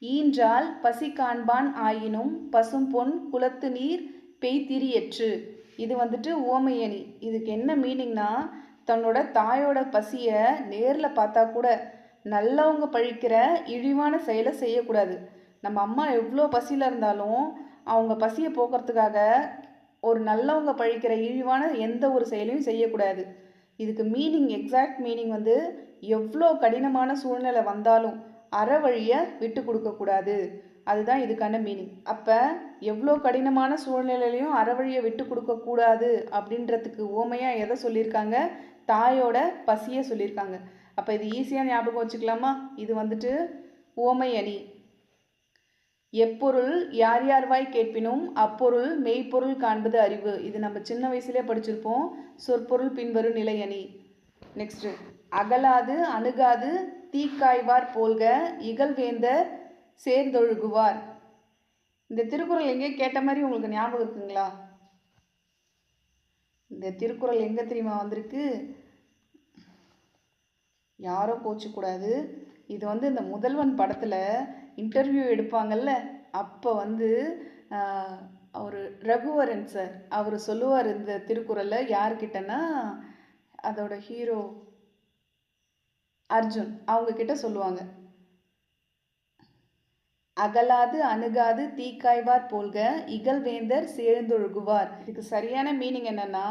ஈன்றால் பசி காண்பான் ஆயினும் பசும் பொன் குளத்து நீர் பெய்திரியற்று. இது வந்துட்டு உவமை அணி. இதுக்கு என்ன மீனிங்னா, தன்னோட தாயோட பசியை நேரில் பார்த்தா கூட நல்லவங்க பழிக்கிற இழிவான செயலை செய்யக்கூடாது. நம்ம அம்மா எவ்வளோ பசியில் இருந்தாலும் அவங்க பசியை போக்குறதுக்காக ஒரு நல்லவங்க பழிக்கிற இழிவான எந்த ஒரு செயலையும் செய்யக்கூடாது. இதுக்கு மீனிங், எக்ஸாக்ட் மீனிங் வந்து எவ்வளோ கடினமான சூழ்நிலை வந்தாலும் அறவழியை விட்டு கொடுக்கக்கூடாது. அதுதான் இதுக்கான மீனிங். அப்போ எவ்வளோ கடினமான சூழ்நிலையிலையும் அறவழியை விட்டு கொடுக்கக்கூடாது அப்படின்றதுக்கு உவமையாக எதை சொல்லியிருக்காங்க? தாயோட பசியை சொல்லியிருக்காங்க. அப்போ இது ஈஸியாக ஞாபகம் வச்சுக்கலாமா? இது வந்துட்டு உவமை அணி. எப்பொருள் யார் யார்வாய் கேட்பினும் அப்பொருள் மெய்ப்பொருள் காண்பது அறிவு. இது நம்ம சின்ன வயசுலேயே படிச்சிருப்போம். சொற்பொருள் பின்வரும் நிலை அணி. நெக்ஸ்ட்டு, அகலாது அணுகாது தீக்காய்வார் போல்க இகழ்வேந்தர் சேர்ந்தொழுகுவார். இந்த திருக்குறள் எங்கே கேட்ட மாதிரி உங்களுக்கு ஞாபகம் இருக்குங்களா? இந்த திருக்குறள் எங்கே தெரியுமா வந்திருக்கு? யாரும் கோச்சிக்கூடாது. இது வந்து இந்த முதல்வன் படத்தில் இன்டர்வியூ எடுப்பாங்கல்ல, அப்போ வந்து அவர் ரகுவரன் சார் அவர் சொல்லுவார் இந்த திருக்குறளை. யார்கிட்டனா அதோட ஹீரோ அர்ஜுன் அவங்கக்கிட்ட சொல்லுவாங்க. அகலாது அணுகாது தீக்காய்வார் போல்க இகழ்வேந்தர் சேர்ந்தொழுகுவார். இதுக்கு சரியான மீனிங் என்னன்னா,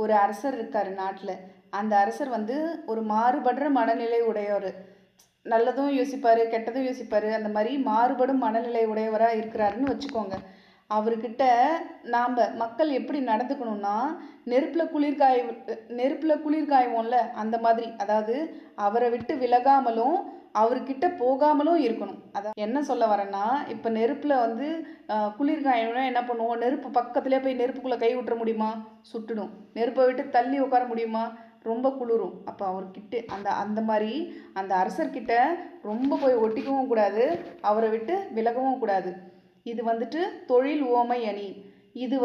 ஒரு அரசர் இருக்கார் நாட்டில். அந்த அரசர் வந்து ஒரு மாறுபடுற மனநிலை உடையவர். நல்லதும் யோசிப்பார், கெட்டதும் யோசிப்பார். அந்த மாதிரி மாறுபடும் மனநிலை உடையவராக இருக்கிறாருன்னு வச்சுக்கோங்க. அவர்கிட்ட நாம் மக்கள் எப்படி நடந்துக்கணும்னா, நெருப்பில் குளிர் காய்வோம்ல அந்த மாதிரி. அதாவது அவரை விட்டு விலகாமலும் அவர்கிட்ட போகாமலும் இருக்கணும். அதான் என்ன சொல்ல வரேன்னா, இப்போ நெருப்பில் வந்து குளிர் காயணும்னா என்ன பண்ணுவோம்? நெருப்பு பக்கத்துலேயே போய் நெருப்புக்குள்ளே கை விட்டுற முடியுமா? சுட்டுடும். நெருப்பை விட்டு தள்ளி உட்கார முடியுமா? ரொம்ப குளிரும். அப்போ அவர்கிட்ட அந்த மாதிரி அந்த அரசர்கிட்ட ரொம்ப போய் ஒட்டிக்கவும் கூடாது, அவரை விட்டு விலகவும் கூடாது. இது வந்துட்டு தொழில் உவமை அணி. இது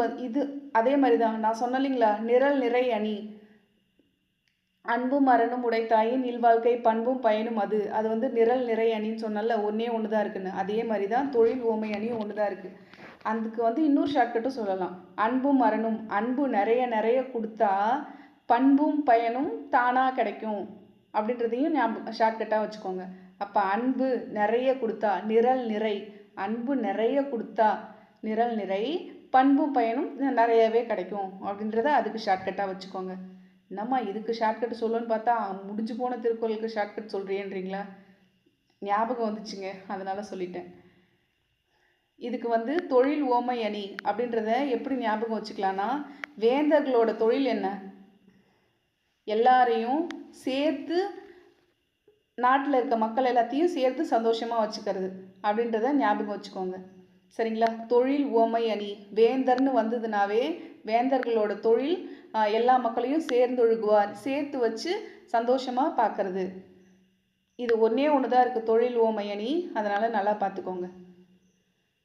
அதே மாதிரி தான் நான் சொன்னேன் இல்லைங்களா, நிரல் நிறை அணி. அன்பும் மரணும் உடைத்தாயின் இல்வாழ்க்கை பண்பும் பயனும் அது வந்து நிரல் நிறை அணின்னு சொன்னால ஒன்றே ஒன்று தான் இருக்குன்னு. அதே மாதிரி தான் தொழில் உவமை அணியும் ஒன்று தான் இருக்குது. அதுக்கு வந்து இன்னொரு ஷார்ட்கட்டும் சொல்லலாம். அன்பும் மரணும், அன்பு நிறைய கொடுத்தா பண்பும் பயனும் தானாக கிடைக்கும் அப்படின்றதையும் ஷார்ட்கட்டாக வச்சுக்கோங்க. அப்போ அன்பு நிறைய கொடுத்தா நிரல் நிறை, அன்பு நிறைய கொடுத்தா நிரல் நிறை, பண்பும் பயனும் நிறையவே கிடைக்கும் அப்படின்றத அதுக்கு ஷார்ட்கட்டாக வச்சுக்கோங்க. என்னம்மா இதுக்கு ஷார்ட்கட் சொல்லணும்னு பார்த்தா முடிஞ்சு போன திருக்குறளுக்கு ஷார்ட்கட் சொல்கிறேன்றீங்களா? ஞாபகம் வந்துச்சுங்க, அதனால் சொல்லிட்டேன். இதுக்கு வந்து தொழில் உவமை அணி அப்படின்றத எப்படி ஞாபகம் வச்சுக்கலான்னா, வேந்தர்களோட தொழில் என்ன? எல்லாரையும் சேர்த்து நாட்டில் இருக்க மக்கள் எல்லாத்தையும் சேர்த்து சந்தோஷமாக வச்சுக்கிறது அப்படின்றத ஞாபகம் வச்சுக்கோங்க. சரிங்களா? தொழில் உவமை அணி. வேந்தர்னு வந்ததுனாவே வேந்தர்களோட தொழில் எல்லா மக்களையும் சேர்ந்தொழுகுவார், சேர்த்து வச்சு சந்தோஷமாக பார்க்கறது. இது ஒன்றே ஒன்று தான் இருக்குது, தொழில் உவமை அணி. அதனால் நல்லா பார்த்துக்கோங்க.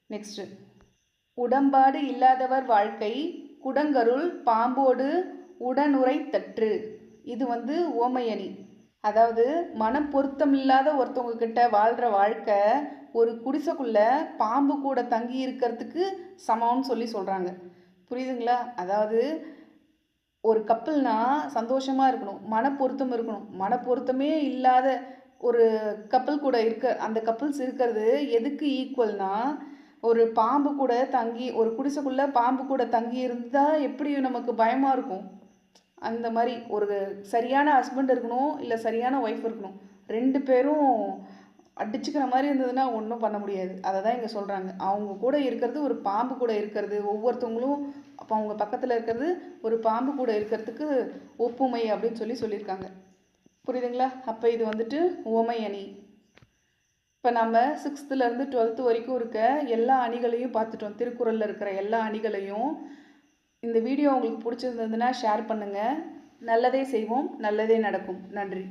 நெக்ஸ்ட்டு, உடம்பாடு இல்லாதவர் வாழ்க்கை குடங்கருள் பாம்போடு உடனுரை தற்று. இது உவமை அணி. அதாவது மனம் பொருத்தம் இல்லாத ஒருத்தவங்க கிட்ட வாழ்கிற வாழ்க்கை ஒரு குடிசைக்குள்ளே பாம்பு கூட தங்கி இருக்கிறதுக்கு சமம்னு சொல்கிறாங்க. புரியுதுங்களா? அதாவது ஒரு கப்பல்னா சந்தோஷமாக இருக்கணும், மனப்பொருத்தம் இருக்கணும். மனப்பொருத்தமே இல்லாத ஒரு கப்பல் கூட அந்த கப்பல்ஸ் இருக்கிறது எதுக்கு ஈக்குவல்னா, ஒரு பாம்பு கூட தங்கி ஒரு குடிசைக்குள்ளே பாம்பு கூட தங்கி இருந்தால் எப்படி நமக்கு பயமாக இருக்கும், அந்த மாதிரி ஒரு சரியான ஹஸ்பண்ட் இருக்கணும், இல்லை சரியான ஒய்ஃப் இருக்கணும். 2 பேரும் அடிச்சுக்கிற மாதிரி இருந்ததுன்னா ஒன்றும் பண்ண முடியாது. அதை தான் இங்கே சொல்கிறாங்க. அவங்க கூட இருக்கிறது ஒரு பாம்பு கூட இருக்கிறது, ஒவ்வொருத்தவங்களும் அப்போ அவங்க பக்கத்தில் இருக்கிறது ஒரு பாம்பு கூட இருக்கிறதுக்கு ஒப்புமை அப்படின்னு சொல்லியிருக்காங்க. புரியுதுங்களா? அப்போ இது உவமை அணி. இப்போ நம்ம 6th-லேருந்து 12th வரைக்கும் இருக்க எல்லா அணிகளையும் பார்த்துட்டோம். திருக்குறளில் இருக்கிற எல்லா அணிகளையும். இந்த வீடியோ உங்களுக்கு பிடிச்சிருந்ததுன்னா ஷேர் பண்ணுங்கள். நல்லதே செய்வோம், நல்லதே நடக்கும். நன்றி.